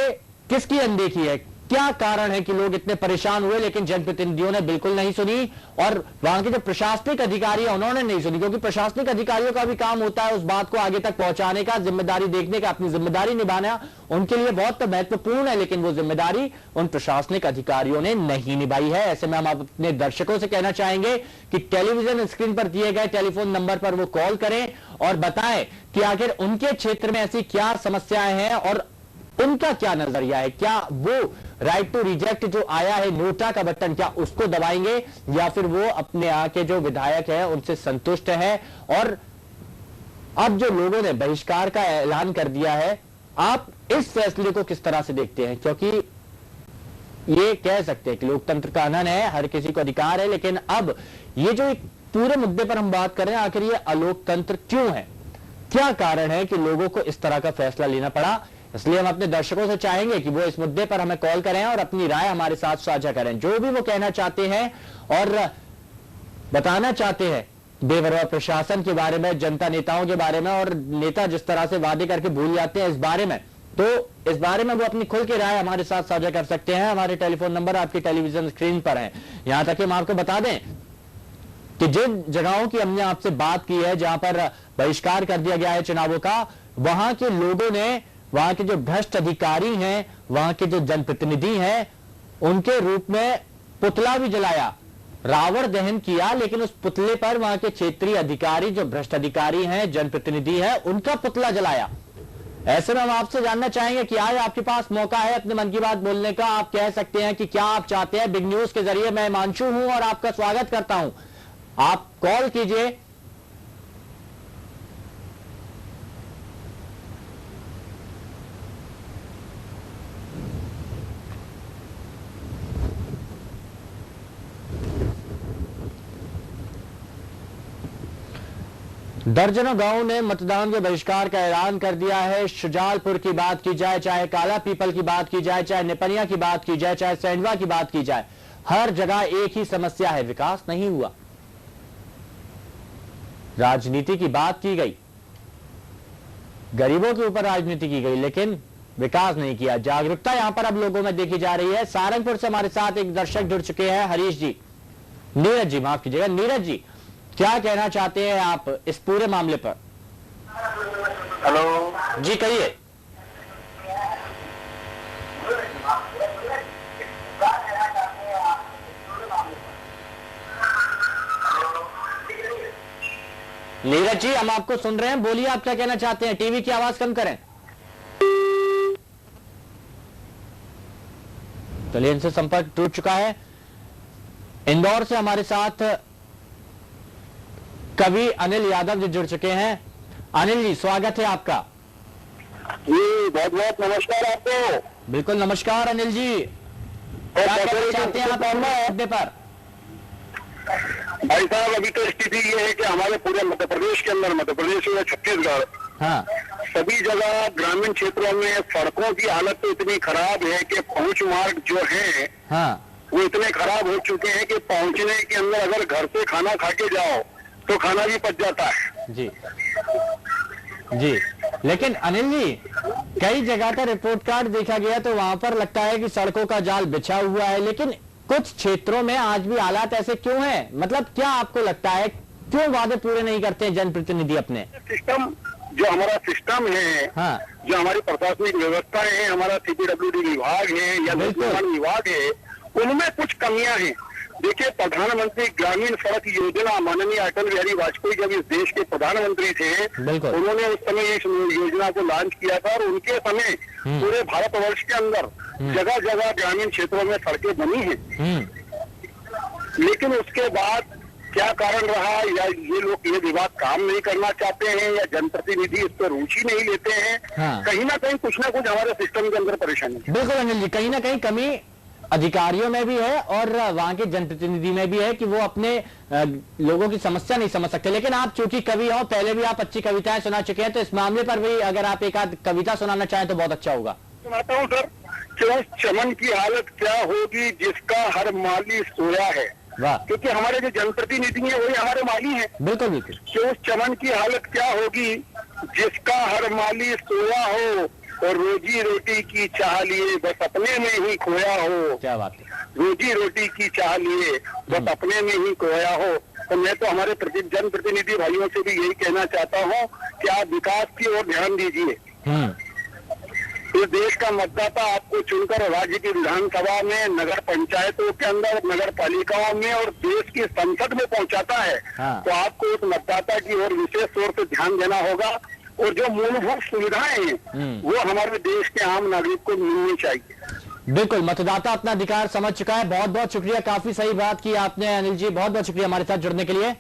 किसकी अनदेखी है? क्या कारण है कि लोग इतने परेशान हुए लेकिन जनप्रतिनिधियों ने बिल्कुल नहीं सुनी, और वहां के जो प्रशासनिक अधिकारी है उन्होंने नहीं सुनी, क्योंकि प्रशासनिक अधिकारियों का भी काम होता है उस बात को आगे तक पहुंचाने का, जिम्मेदारी देखने का, अपनी जिम्मेदारी निभाना उनके लिए बहुत महत्वपूर्ण है, लेकिन वो जिम्मेदारी उन प्रशासनिक अधिकारियों ने नहीं निभाई है। ऐसे में हम अपने दर्शकों से कहना चाहेंगे कि टेलीविजन स्क्रीन पर दिए गए टेलीफोन नंबर पर वो कॉल करें और बताएं कि आखिर उनके क्षेत्र में ऐसी क्या समस्याएं हैं और उनका क्या नजरिया है। क्या वो राइट टू रिजेक्ट जो आया है, नोटा का बटन, क्या उसको दबाएंगे या फिर वो अपने यहाँ के जो विधायक है उनसे संतुष्ट है? और अब जो लोगों ने बहिष्कार का ऐलान कर दिया है, आप इस फैसले को किस तरह से देखते हैं? क्योंकि ये कह सकते हैं कि लोकतंत्र का हनन है, हर किसी को अधिकार है, लेकिन अब ये जो एक पूरे मुद्दे पर हम बात कर रहे हैं, आखिर ये अलोकतंत्र क्यों है? क्या कारण है कि लोगों को इस तरह का फैसला लेना पड़ा? इसलिए हम अपने दर्शकों से चाहेंगे कि वो इस मुद्दे पर हमें कॉल करें और अपनी राय हमारे साथ साझा करें, जो भी वो कहना चाहते हैं और बताना चाहते हैं बेवरवा प्रशासन के बारे में, जनता नेताओं के बारे में, और नेता जिस तरह से वादे करके भूल जाते हैं इस बारे में, तो इस बारे में वो अपनी खुल के राय हमारे साथ साझा कर सकते हैं। हमारे टेलीफोन नंबर आपकी टेलीविजन स्क्रीन पर है। यहां तक कि हम आपको बता दें कि जिन जगहों की हमने आपसे बात की है जहां पर बहिष्कार कर दिया गया है चुनावों का, वहां के लोगों ने, वहां के जो भ्रष्ट अधिकारी हैं, वहां के जो जनप्रतिनिधि हैं, उनके रूप में पुतला भी जलाया, रावण दहन किया, लेकिन उस पुतले पर वहां के क्षेत्रीय अधिकारी, जो भ्रष्ट अधिकारी हैं, जनप्रतिनिधि हैं, उनका पुतला जलाया। ऐसे में हम आपसे जानना चाहेंगे कि आज आपके पास मौका है अपने मन की बात बोलने का। आप कह सकते हैं कि क्या आप चाहते हैं। बिग न्यूज के जरिए मैं हिमांशु हूं और आपका स्वागत करता हूं। आप कॉल कीजिए। दर्जनों गांवों ने मतदान के बहिष्कार का ऐलान कर दिया है। शुजालपुर की बात की जाए, चाहे काला पीपल की बात की जाए, चाहे निपनिया की बात की जाए, चाहे सैंडवा की बात की जाए, हर जगह एक ही समस्या है, विकास नहीं हुआ। राजनीति की बात की गई, गरीबों के ऊपर राजनीति की गई, लेकिन विकास नहीं किया। जागरूकता यहां पर अब लोगों में देखी जा रही है। सारंगपुर से हमारे साथ एक दर्शक जुड़ चुके हैं, हरीश जी, नीरज जी, माफ कीजिएगा, नीरज जी, क्या कहना चाहते हैं आप इस पूरे मामले पर? हेलो जी, कहिए। नीरज जी, हम आपको सुन रहे हैं, बोलिए आप क्या कहना चाहते हैं। टीवी की आवाज कम करें। चलिए, इनसे संपर्क टूट चुका है। इंदौर से हमारे साथ कवि अनिल यादव जी जुड़ चुके हैं। अनिल जी, स्वागत है आपका। जी, बहुत बहुत नमस्कार आपको। बिल्कुल नमस्कार अनिल जी, क्या कहना चाहते हैं आप मुद्दे पर? भाई साहब, अभी तो स्थिति ये है कि हमारे पूरे मध्य प्रदेश के अंदर, मध्य प्रदेश में छत्तीसगढ़, हाँ, सभी जगह ग्रामीण क्षेत्रों में सड़कों की हालत तो इतनी खराब है कि पहुंच मार्ग जो है, हाँ, वो इतने खराब हो चुके हैं कि पहुंचने के अंदर अगर घर से खाना खा के जाओ तो खाना भी पच जाता है। जी जी, लेकिन अनिल जी, कई जगह का रिपोर्ट कार्ड देखा गया तो वहां पर लगता है कि सड़कों का जाल बिछा हुआ है, लेकिन कुछ क्षेत्रों में आज भी हालात ऐसे क्यों हैं? मतलब क्या आपको लगता है क्यों वादे पूरे नहीं करते हैं जनप्रतिनिधि अपने? सिस्टम, जो हमारा सिस्टम है, हाँ, जो हमारी प्रशासनिक व्यवस्था है, हमारा CPWD विभाग है या निर्माण विभाग है, उनमें कुछ कमियां हैं। देखिए, प्रधानमंत्री ग्रामीण सड़क योजना, माननीय अटल बिहारी वाजपेयी जब इस देश के प्रधानमंत्री थे, उन्होंने उस समय इस योजना को लॉन्च किया था और उनके समय पूरे भारतवर्ष के अंदर जगह जगह ग्रामीण क्षेत्रों में सड़कें बनी हैं, लेकिन उसके बाद क्या कारण रहा, या ये लोग ये विभाग काम नहीं करना चाहते हैं, या जनप्रतिनिधि इस पर रुचि नहीं लेते हैं। कहीं ना कहीं कुछ ना कुछ हमारे सिस्टम के अंदर परेशानी है। बिल्कुल अनिल जी, कहीं ना कहीं कमी अधिकारियों में भी है और वहां के जनप्रतिनिधि में भी है कि वो अपने लोगों की समस्या नहीं समझ सकते। लेकिन आप चूंकि कवि हो, पहले भी आप अच्छी कविताएं सुना चुके हैं, तो इस मामले पर भी अगर आप एक आध कविता सुनाना चाहें तो बहुत अच्छा होगा। सुनाता हूँ सर। कि उस चमन की हालत क्या होगी जिसका हर माली सोया है। क्योंकि हमारे जो जनप्रतिनिधि हैं वही हमारे माली हैं। बिल्कुल बिल्कुल। कि उस चमन की हालत क्या होगी जिसका हर माली सोया हो और रोजी रोटी की चाह लिए बस अपने में ही खोया हो। क्या बात है। रोजी रोटी की चाह लिए बस अपने में ही खोया हो। तो मैं तो हमारे जनप्रतिनिधि भाइयों से भी यही कहना चाहता हूँ कि आप विकास की ओर ध्यान दीजिए। इस देश का मतदाता आपको चुनकर राज्य की विधानसभा में, नगर पंचायतों के अंदर, नगर पालिकाओं में और देश की संसद में पहुंचाता है। तो आपको उस मतदाता की ओर विशेष तौर से ध्यान देना होगा और जो मूलभूत सुविधाएं हैं वो हमारे देश के आम नागरिक को मिलनी चाहिए। बिल्कुल, मतदाता अपना अधिकार समझ चुका है। बहुत बहुत शुक्रिया, काफी सही बात की आपने अनिल जी, बहुत बहुत शुक्रिया हमारे साथ जुड़ने के लिए।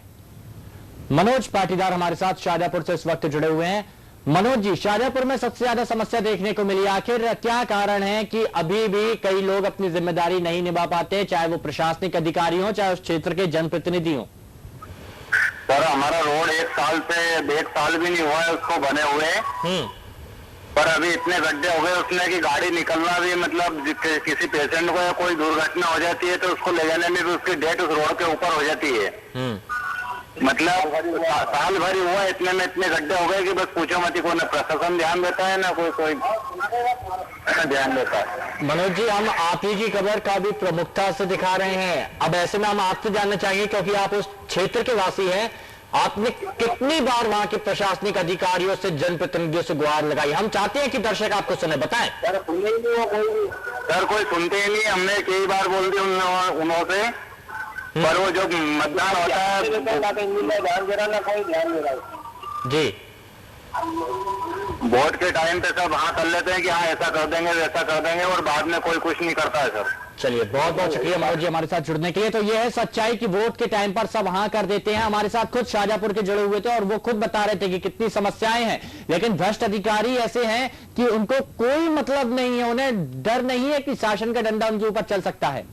मनोज पाटीदार हमारे साथ शाहजहांपुर से इस वक्त जुड़े हुए हैं। मनोज जी, शाहजहांपुर में सबसे ज्यादा समस्या देखने को मिली, आखिर क्या कारण है कि अभी भी कई लोग अपनी जिम्मेदारी नहीं निभा पाते, चाहे वो प्रशासनिक अधिकारी हो चाहे उस क्षेत्र के जनप्रतिनिधि हो? सर हमारा रोड एक साल भी नहीं हुआ है उसको बने हुए, पर अभी इतने गड्ढे हो गए उसमें कि गाड़ी निकलना भी, मतलब किसी पेशेंट को या कोई दुर्घटना हो जाती है तो उसको ले जाने में भी उसकी डेट उस रोड के ऊपर हो जाती है। मतलब साल भर हुआ, इतने में इतने गड्ढे हो गए कि बस पूछो मत ही, कोई ना प्रशासन ध्यान देता है ना कोई ध्यान देता है। मनोज जी, हम आप ही की खबर का भी प्रमुखता से दिखा रहे हैं। अब ऐसे में हम आपसे जानना चाहेंगे, क्योंकि आप उस क्षेत्र के वासी हैं, आपने कितनी बार वहां के प्रशासनिक अधिकारियों से, जनप्रतिनिधियों से गुहार लगाई? हम चाहते हैं कि दर्शक आपको सुने, बताएं। सर सुने ही नहीं वो सर कोई सुनते ही नहीं। हमने कई बार बोल दी उनसे, पर वो जो मतदान होता है ध्यान दे रहा ना कोई ध्यान दे रहा जी। वोट के टाइम पे सब हाँ कर लेते हैं कि हाँ ऐसा कर देंगे वैसा कर देंगे, और बाद में कोई कुछ नहीं करता है सर। चलिए, बहुत बहुत शुक्रिया मनोज जी हमारे साथ जुड़ने के लिए। तो ये है सच्चाई कि वोट के टाइम पर सब हाँ कर देते हैं। हमारे साथ खुद शाहजहांपुर के जुड़े हुए थे और वो खुद बता रहे थे कि कितनी समस्याएं हैं, लेकिन भ्रष्ट अधिकारी ऐसे हैं कि उनको कोई मतलब नहीं है, उन्हें डर नहीं है कि शासन का डंडा उनके ऊपर चल सकता है।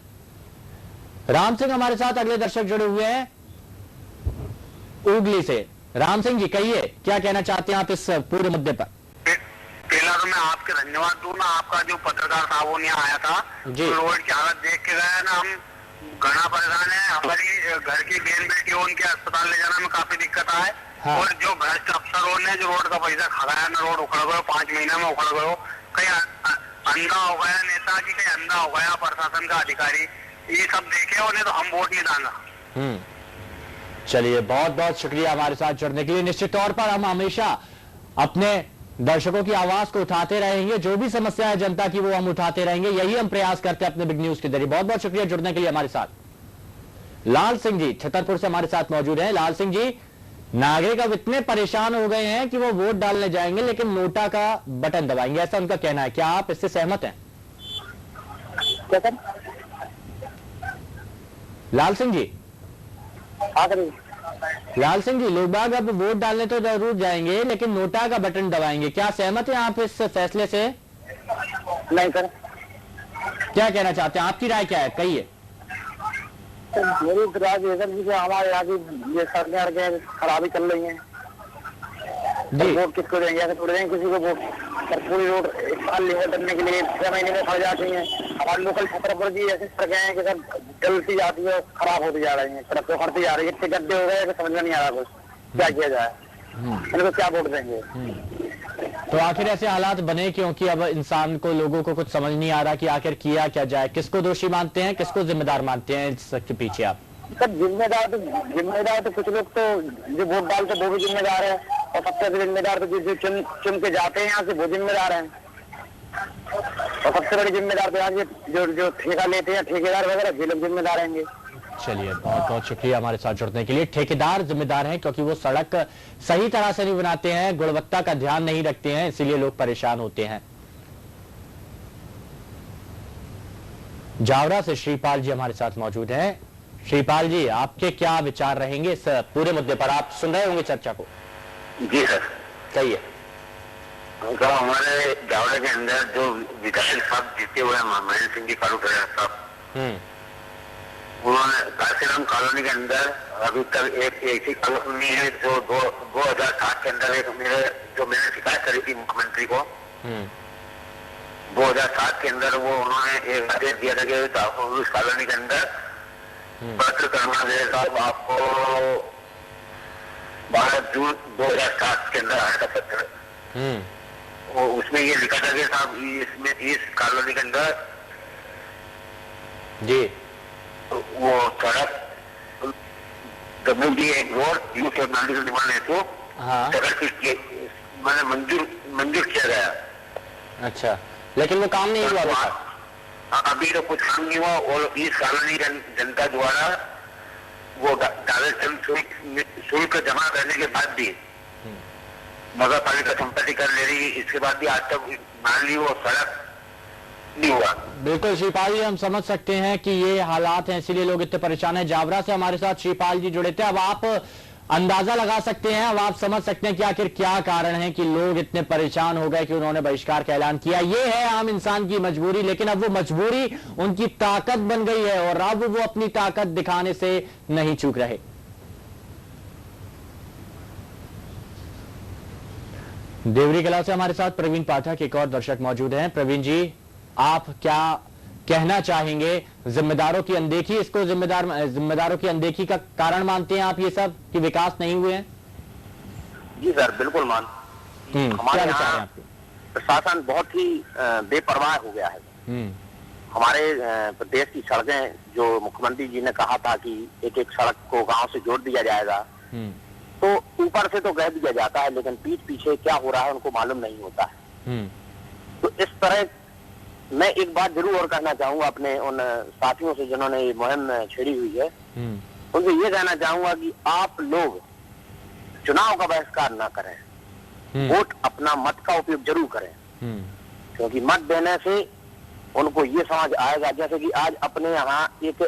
राम सिंह हमारे साथ अगले दर्शक जुड़े हुए हैं उगली से। राम सिंह जी, कहिए क्या कहना चाहते हैं आप इस पूरे मुद्दे पर? पहला तो मैं आपके धन्यवाद दूं ना, आपका जो पत्रकार था वो नहीं आया था, तो रोड की हालत देख के गया ना, हम घना परेशान है। हमारी घर की बहन बेटी हो, उनके अस्पताल ले जाने में काफी दिक्कत आए। और जो भ्रष्ट अफसरों ने जो रोड का पैसा खाया ना, रोड उखड़ गयो, 5 महीने में उखड़ गयो। कहीं अंधा हो गया नेता की, कहीं अंधा हो गया प्रशासन का अधिकारी, ये सब देखे उन्हें तो हम वोट नहीं डाला। चलिए, बहुत बहुत शुक्रिया हमारे साथ जुड़ने के लिए। निश्चित तौर पर हम हमेशा अपने दर्शकों की आवाज को उठाते रहेंगे, जो भी समस्या है जनता की वो हम उठाते रहेंगे, यही हम प्रयास करते हैं अपने बिग न्यूज के जरिए। बहुत बहुत शुक्रिया जुड़ने के लिए हमारे साथ। लाल सिंह जी छतरपुर से हमारे साथ मौजूद हैं। लाल सिंह जी, नागरिक अब इतने परेशान हो gए हैं कि वो वोट डालने जाएंगे लेकिन नोटा का बटन दबाएंगे, ऐसा उनका कहना है। क्या आप इससे सहमत हैं? लाल सिंह जी, लाल सिंह जी, लोग बाग अब वोट डालने तो जरूर जाएंगे लेकिन नोटा का बटन दबाएंगे, क्या सहमत हैं आप इस फैसले से? नहीं सर। क्या कहना चाहते हैं, आपकी राय क्या है, कहिए। मेरी राय है सर, हमारे यहाँ की ये सड़कें खराबी चल रही है, वोट किसको देंगे? ऐसे छोड़ देंगे किसी को वोट? सर पूरी रोड एक साल लेवल करने के लिए 6 महीने में खड़ जाती है। हमारे लोकल छतरपुर की ऐसी सड़कें हैं कि सर जलती जाती है, खराब होती जा रही है, सड़क तो खड़ती जा रही है, इतने गड्ढे हो गए कि समझ में नहीं आ रहा कुछ क्या किया जाए, इनको क्या वोट देंगे? तो आखिर ऐसे हालात बने क्योंकि अब इंसान को, लोगों को कुछ समझ नहीं आ रहा कि आखिर किया क्या जाए, किसको दोषी मानते हैं, किसको जिम्मेदार मानते हैं इसके पीछे आप? सर जिम्मेदार तो कुछ लोग तो जो वोट डालते वो भी जिम्मेदार है, और सबसे जिम्मेदार तो जो चुन के जाते हैं यहाँ से वो जिम्मेदार हैं, और सबसे बड़ी जिम्मेदार तो यहाँ जो ठेका लेते हैं ठेकेदार वगैरह, ये लोग जिम्मेदार रहेंगे। चलिए, बहुत बहुत शुक्रिया हमारे साथ जुड़ने के लिए। ठेकेदार जिम्मेदार हैं क्योंकि वो सड़क सही तरह से नहीं बनाते हैं, गुणवत्ता का ध्यान नहीं रखते हैं, इसीलिए लोग परेशान होते हैं। जावरा से श्रीपाल जी हमारे साथ मौजूद हैं। श्रीपाल जी, आपके क्या विचार रहेंगे इस पूरे मुद्दे पर? आप सुन रहे होंगे चर्चा को। जी सर, कहिए। तो हमारे जावरा के अंदर जो विधायक साहब जीते हुए महेंद्र सिंह जी कालू साहब, उन्होंने काशीराम कॉलोनी के अंदर अभी तक एक ऐसी कॉलोनी है जो 2007 के अंदर मैंने शिकायत करी थी मुख्यमंत्री को। 2007 के अंदर उन्होंने एक आदेश दिया था कि उस कॉलोनी के अंदर पत्र करना देगा आपको 12 जून 2007 के अंदर आया था पत्र। उसमें ये लिखा था कि साहब इसमें इस कॉलोनी के अंदर जी वो सड़क WD1 रोड यूथ नागरिक निर्माण हेतु सड़क मैंने मंजूर किया गया। अच्छा, लेकिन वो काम नहीं हुआ। अभी तो कुछ काम नहीं हुआ और इस कॉलोनी जनता द्वारा वो शुल्क जमा करने के बाद भी नगर पालिका संपत्ति कर ले रही, इसके बाद भी आज तक मान ली वो सड़क नहीं हुआ। बिल्कुल श्रीपाल जी, हम समझ सकते हैं कि ये हालात हैं, इसीलिए लोग इतने परेशान हैं। जावरा से हमारे साथ श्रीपाल जी जुड़े थे। अब आप अंदाजा लगा सकते हैं, अब आप समझ सकते हैं कि आखिर क्या कारण है कि लोग इतने परेशान हो गए कि उन्होंने बहिष्कार का ऐलान किया। ये है आम इंसान की मजबूरी, लेकिन अब वो मजबूरी उनकी ताकत बन गई है और अब वो अपनी ताकत दिखाने से नहीं चूक रहे। देवरी कला से हमारे साथ प्रवीण पाठक एक और दर्शक मौजूद हैं। प्रवीण जी, आप क्या कहना चाहेंगे? जिम्मेदारों की अनदेखी, इसको जिम्मेदारों की अनदेखी का कारण मानते हैं आप ये सब कि विकास नहीं हुए हैं? जी सर, बिल्कुल हमारे यहाँ प्रशासन बहुत ही बेपरवाह हो गया है। हमारे प्रदेश की सड़कें जो मुख्यमंत्री जी ने कहा था कि एक एक सड़क को गांव से जोड़ दिया जाएगा, तो ऊपर से तो कह दिया जाता है लेकिन पीठ पीछे क्या हो रहा है उनको मालूम नहीं होता है। तो इस तरह मैं एक बात जरूर और कहना चाहूंगा अपने उन साथियों से जिन्होंने ये मुहिम छेड़ी हुई है, उनसे ये कहना चाहूंगा कि आप लोग चुनाव का बहिष्कार ना करें, वोट अपना मत का उपयोग जरूर करें, क्योंकि मत देने से उनको ये समझ आएगा, जैसे कि आज अपने यहाँ एक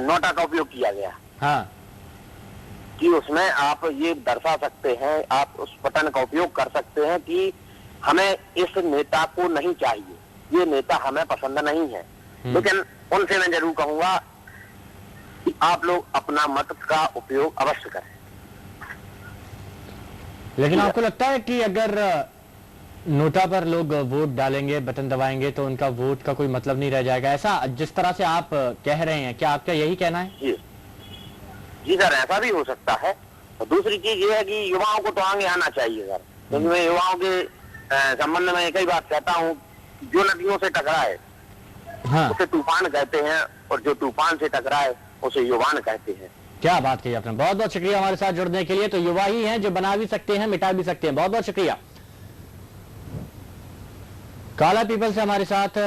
नोटा का उपयोग किया गया कि उसमें आप ये दर्शा सकते हैं, आप उस बटन का उपयोग कर सकते हैं कि हमें इस नेता को नहीं चाहिए, ये नेता हमें पसंद नहीं है। लेकिन उनसे मैं जरूर कहूंगा कि आप लोग अपना मत का उपयोग अवश्य करें। लेकिन आपको लगता है कि अगर नोटा पर लोग वोट डालेंगे, बटन दबाएंगे, तो उनका वोट का कोई मतलब नहीं रह जाएगा? ऐसा जिस तरह से आप कह रहे हैं, क्या आपका यही कहना है? जी सर, ऐसा भी हो सकता है। और दूसरी चीज ये है कि युवाओं को तो आगे आना चाहिए सर, क्योंकि मैं युवाओं के संबंध में एक ही बात कहता हूँ, जो नदियों से टकराए उसे तूफान कहते हैं और जो तूफान से टकराए उसे युवान कहते हैं। क्या बात कही आपने, बहुत बहुत शुक्रिया हमारे साथ जुड़ने के लिए। तो युवा ही हैं जो बना भी सकते हैं, मिटा भी सकते हैं। बहुत बहुत शुक्रिया। काला पीपल से हमारे साथ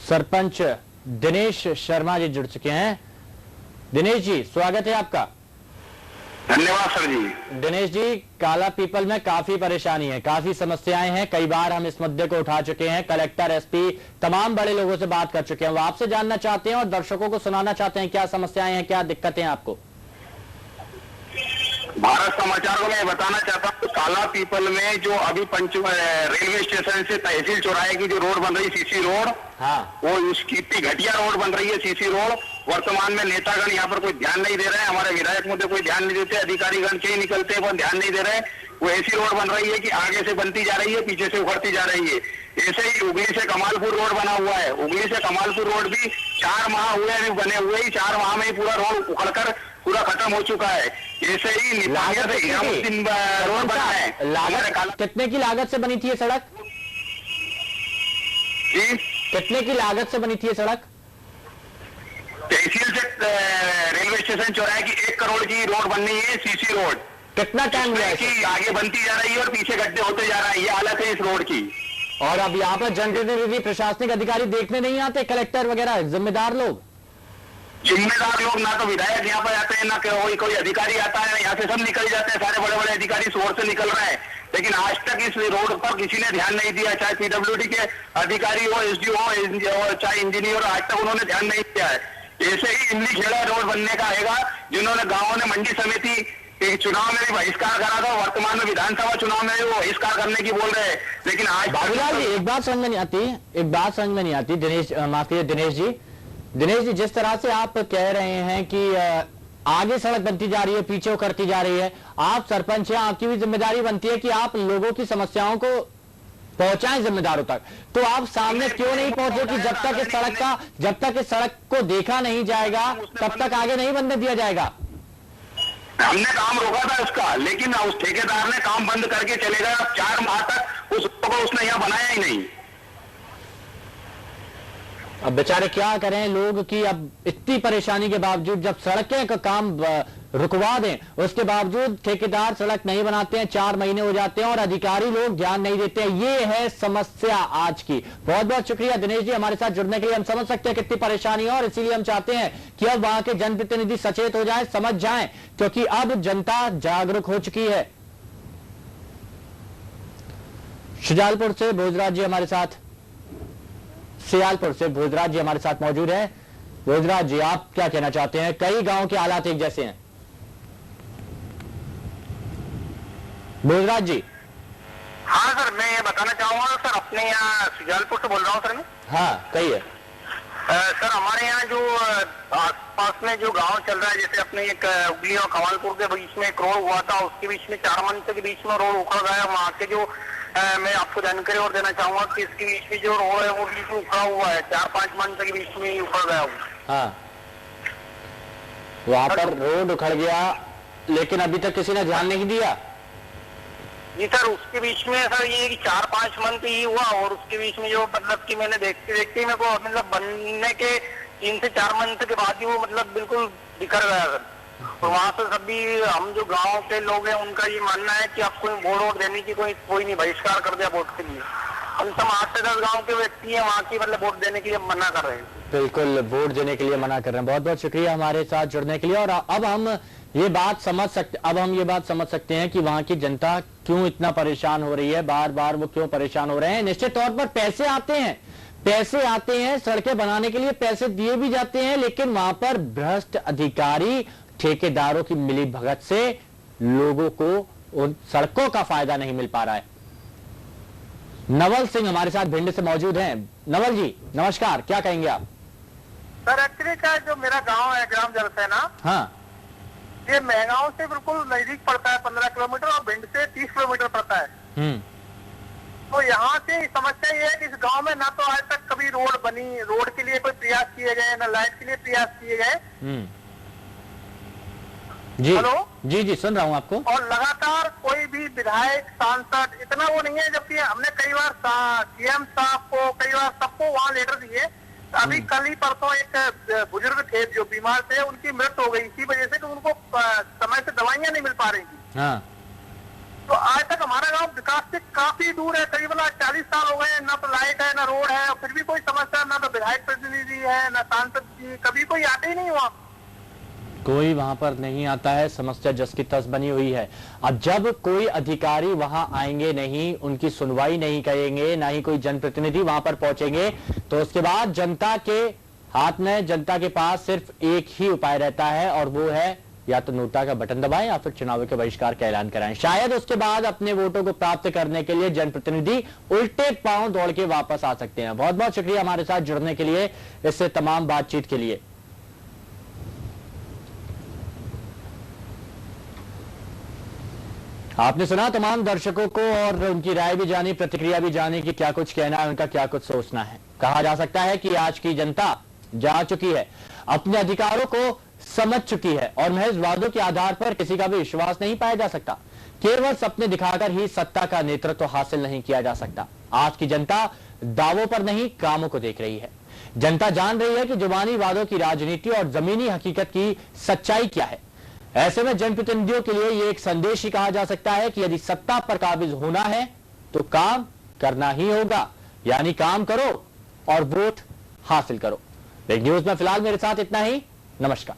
सरपंच दिनेश शर्मा जी जुड़ चुके हैं। दिनेश जी, स्वागत है आपका। धन्यवाद सर जी। दिनेश जी, काला पीपल में काफी परेशानी है, काफी समस्याएं हैं। कई बार हम इस मुद्दे को उठा चुके हैं, कलेक्टर, एसपी, तमाम बड़े लोगों से बात कर चुके हैं। वो आपसे जानना चाहते हैं और दर्शकों को सुनाना चाहते हैं क्या समस्याएं हैं, क्या दिक्कतें हैं आपको। भारत समाचार को मैं बताना चाहता हूँ, काला पीपल में जो अभी रेलवे स्टेशन से तहसील चौराहे की जो रोड बन रही है, सीसी रोड, वो उसकी इतनी घटिया रोड बन रही है सीसी रोड। वर्तमान में नेतागण यहाँ पर कोई ध्यान नहीं दे रहे हैं, हमारे विधायक मुद्दे कोई ध्यान नहीं देते, अधिकारीगण कहीं निकलते हैं पर ध्यान नहीं दे रहे। वो ऐसी रोड बन रही है कि आगे से बनती जा रही है, पीछे से उखड़ती जा रही है। ऐसे ही उगली से कमालपुर रोड बना हुआ है, उगली से कमालपुर रोड भी 4 माह हुए अभी बने हुए ही, 4 माह में ही पूरा रोड उखड़कर पूरा खत्म हो चुका है। ऐसे ही निपानिया से हिरामुद्दीन रोड बना है। लागत कितने की लागत से बनी थी ये सड़क? जी, कितने की लागत से बनी थी ये सड़क? तहसील से रेलवे स्टेशन चौराहे की 1 करोड़ की रोड बननी है, सीसी रोड। कितना टाइम गया कि आगे बनती जा रही है और पीछे गड्ढे होते जा रहा है, ये हालत है इस रोड की। और अब यहाँ पर जनप्रतिनिधि, प्रशासनिक अधिकारी देखने नहीं आते, कलेक्टर वगैरह जिम्मेदार लोग ना तो विधायक यहाँ पर आते हैं, ना कोई अधिकारी आता है, यहाँ से सब निकल जाते हैं, सारे बड़े बड़े अधिकारी शोर से निकल रहे हैं। लेकिन आज तक इस रोड पर किसी ने ध्यान नहीं दिया, चाहे पीडब्ल्यूडी के अधिकारी हो, एसडीओ हो, चाहे इंजीनियर, आज तक उन्होंने ध्यान नहीं दिया है। ऐसे ही इमली खेड़ा रोड बनने का आएगा, जिन्होंने गांवों ने मंडी समिति एक चुनाव में भी बहिष्कार करा था, वर्तमान में विधानसभा चुनाव में वो बहिष्कार करने की बोल रहे हैं। लेकिन आज बाबूलाल जी एक बात समझ में नहीं आती, दिनेश जी, जिस तरह से आप कह रहे हैं कि आगे सड़क बनती जा रही है, पीछे करती जा रही है, आप सरपंच हैं, आपकी भी जिम्मेदारी बनती है कि आप लोगों की समस्याओं को पहुंचाएं जिम्मेदारों तक, तो आप सामने क्यों नहीं पहुंचे कि जब तक इस सड़क को देखा नहीं जाएगा तब तक आगे नहीं बनने दिया जाएगा? हमने काम रोका था उसका, लेकिन उस ठेकेदार ने काम बंद करके चले गए। 4 माह तक उसने यहाँ बनाया ही नहीं। अब बेचारे क्या करें लोग कि अब इतनी परेशानी के बावजूद जब सड़कें का काम रुकवा दें, उसके बावजूद ठेकेदार सड़क नहीं बनाते हैं, 4 महीने हो जाते हैं और अधिकारी लोग ध्यान नहीं देते हैं। ये है समस्या आज की। बहुत बहुत शुक्रिया दिनेश जी हमारे साथ जुड़ने के लिए। हम समझ सकते हैं कितनी परेशानी है और इसीलिए हम चाहते हैं कि अब वहां के जनप्रतिनिधि सचेत हो जाएं, समझ जाएं, क्योंकि अब जनता जागरूक हो चुकी है। शुजालपुर से भोजराज जी हमारे साथ, सियालपुर से भोजराज जी हमारे साथ मौजूद है। भोजराज जी आप क्या कहना चाहते हैं? कई गांव के हालात एक जैसे हैं। भोजराज जी। हाँ सर, मैं ये बताना चाहूंगा सर, अपने यहाँ शुजालपुर से बोल रहा हूँ सर मैं। हाँ कहिए। सर हमारे यहाँ जो आसपास में जो गांव चल रहा है, जैसे अपने एक उगली और कमालपुर के बीच में एक रोड हुआ था, उसके बीच में 4 मंथ के बीच में रोड उखड़ गया। वहाँ के जो मैं आपको जानकारी और देना चाहूंगा कि इसके बीच में जो रोड है वो बीच में उखड़ा हुआ है, 4-5 मंथ के बीच में ही उखड़ गया हुआ। हाँ, वहाँ पर रोड उखड़ गया, लेकिन अभी तक किसी ने ध्यान नहीं दिया। जी सर, उसके बीच में सर ये 4-5 मंथ ही हुआ और उसके बीच में जो मतलब कि मैंने देखते मेरे को मतलब बनने के 3 से 4 मंथ के बाद ही वो मतलब बिल्कुल बिखर गया सर। और वहाँ से सभी हम जो गांव के लोग हैं उनका ये मानना है कि आपको वोट देने की कोई नहीं, बहिष्कार कर दिया वोट के लिए। हम सब 8 से 10 गाँव के व्यक्ति हैं वहाँ की मतलब वोट देने के लिए मना कर रहे हैं। बिल्कुल वोट देने के लिए मना कर रहे हैं। बहुत बहुत शुक्रिया हमारे साथ जुड़ने के लिए। और अब हम ये बात समझ सकते हैं कि वहां की जनता क्यों इतना परेशान हो रही है, बार बार वो क्यों परेशान हो रहे हैं। निश्चित तौर पर पैसे आते हैं सड़कें बनाने के लिए, पैसे दिए भी जाते हैं, लेकिन वहां पर भ्रष्ट अधिकारी ठेकेदारों की मिलीभगत से लोगों को उन सड़कों का फायदा नहीं मिल पा रहा है। नवल सिंह हमारे साथ भिंड से मौजूद हैं। नवल जी नमस्कार, क्या कहेंगे आप? सर एक्चुअली क्या जो मेरा गाँव है ग्राम जलसेना, हाँ, ये महगांव से बिल्कुल नजदीक पड़ता है, 15 किलोमीटर, और भिंड से 30 किलोमीटर पड़ता है। तो यहाँ से समस्या ये है कि इस गांव में ना तो आज तक कभी रोड बनी, रोड के लिए कोई प्रयास किए गए, ना लाइट के लिए प्रयास किए गए। जी हेलो जी सुन रहा हूँ आपको। और लगातार कोई भी विधायक सांसद इतना वो नहीं है, जबकि हमने कई बार सीएम साहब को, कई बार सबको वहाँ लेटर दिए। अभी कल ही परसों एक बुजुर्ग थे जो बीमार थे, उनकी मृत्यु हो गई इसी वजह से कि उनको समय से दवाइयां नहीं मिल पा रही थी। हाँ। तो आज तक हमारा गांव विकास से काफी दूर है, करीबन 40 साल हो गए, ना तो लाइट है ना रोड है, फिर भी कोई समस्या, ना तो विधायक प्रतिनिधि है ना सांसद जी, कभी कोई आते ही नहीं वहाँ, कोई वहां पर नहीं आता है। समस्या जस की तस बनी हुई है। अब जब कोई अधिकारी वहां आएंगे नहीं, उनकी सुनवाई नहीं करेंगे, ना ही कोई जनप्रतिनिधि वहां पर पहुंचेंगे, तो उसके बाद जनता के हाथ में, जनता के पास सिर्फ एक ही उपाय रहता है, और वो है या तो नोटा का बटन दबाएं या फिर चुनाव के बहिष्कार का ऐलान कराएं। शायद उसके बाद अपने वोटों को प्राप्त करने के लिए जनप्रतिनिधि उल्टे पांव दौड़ के वापस आ सकते हैं। बहुत बहुत शुक्रिया हमारे साथ जुड़ने के लिए, इससे तमाम बातचीत के लिए। आपने सुना तमाम दर्शकों को और उनकी राय भी जानी, प्रतिक्रिया भी जानी कि क्या कुछ कहना है, उनका क्या कुछ सोचना है। कहा जा सकता है कि आज की जनता जा चुकी है, अपने अधिकारों को समझ चुकी है, और महज वादों के आधार पर किसी का भी विश्वास नहीं पाया जा सकता। केवल सपने दिखाकर ही सत्ता का नेतृत्व हासिल नहीं किया जा सकता। आज की जनता दावों पर नहीं, कामों को देख रही है। जनता जान रही है कि जुबानी वादों की राजनीति और जमीनी हकीकत की सच्चाई क्या है। ऐसे में जनप्रतिनिधियों के लिए यह एक संदेश ही कहा जा सकता है कि यदि सत्ता पर काबिज होना है तो काम करना ही होगा, यानी काम करो और वोट हासिल करो। बिग न्यूज में फिलहाल मेरे साथ इतना ही। नमस्कार।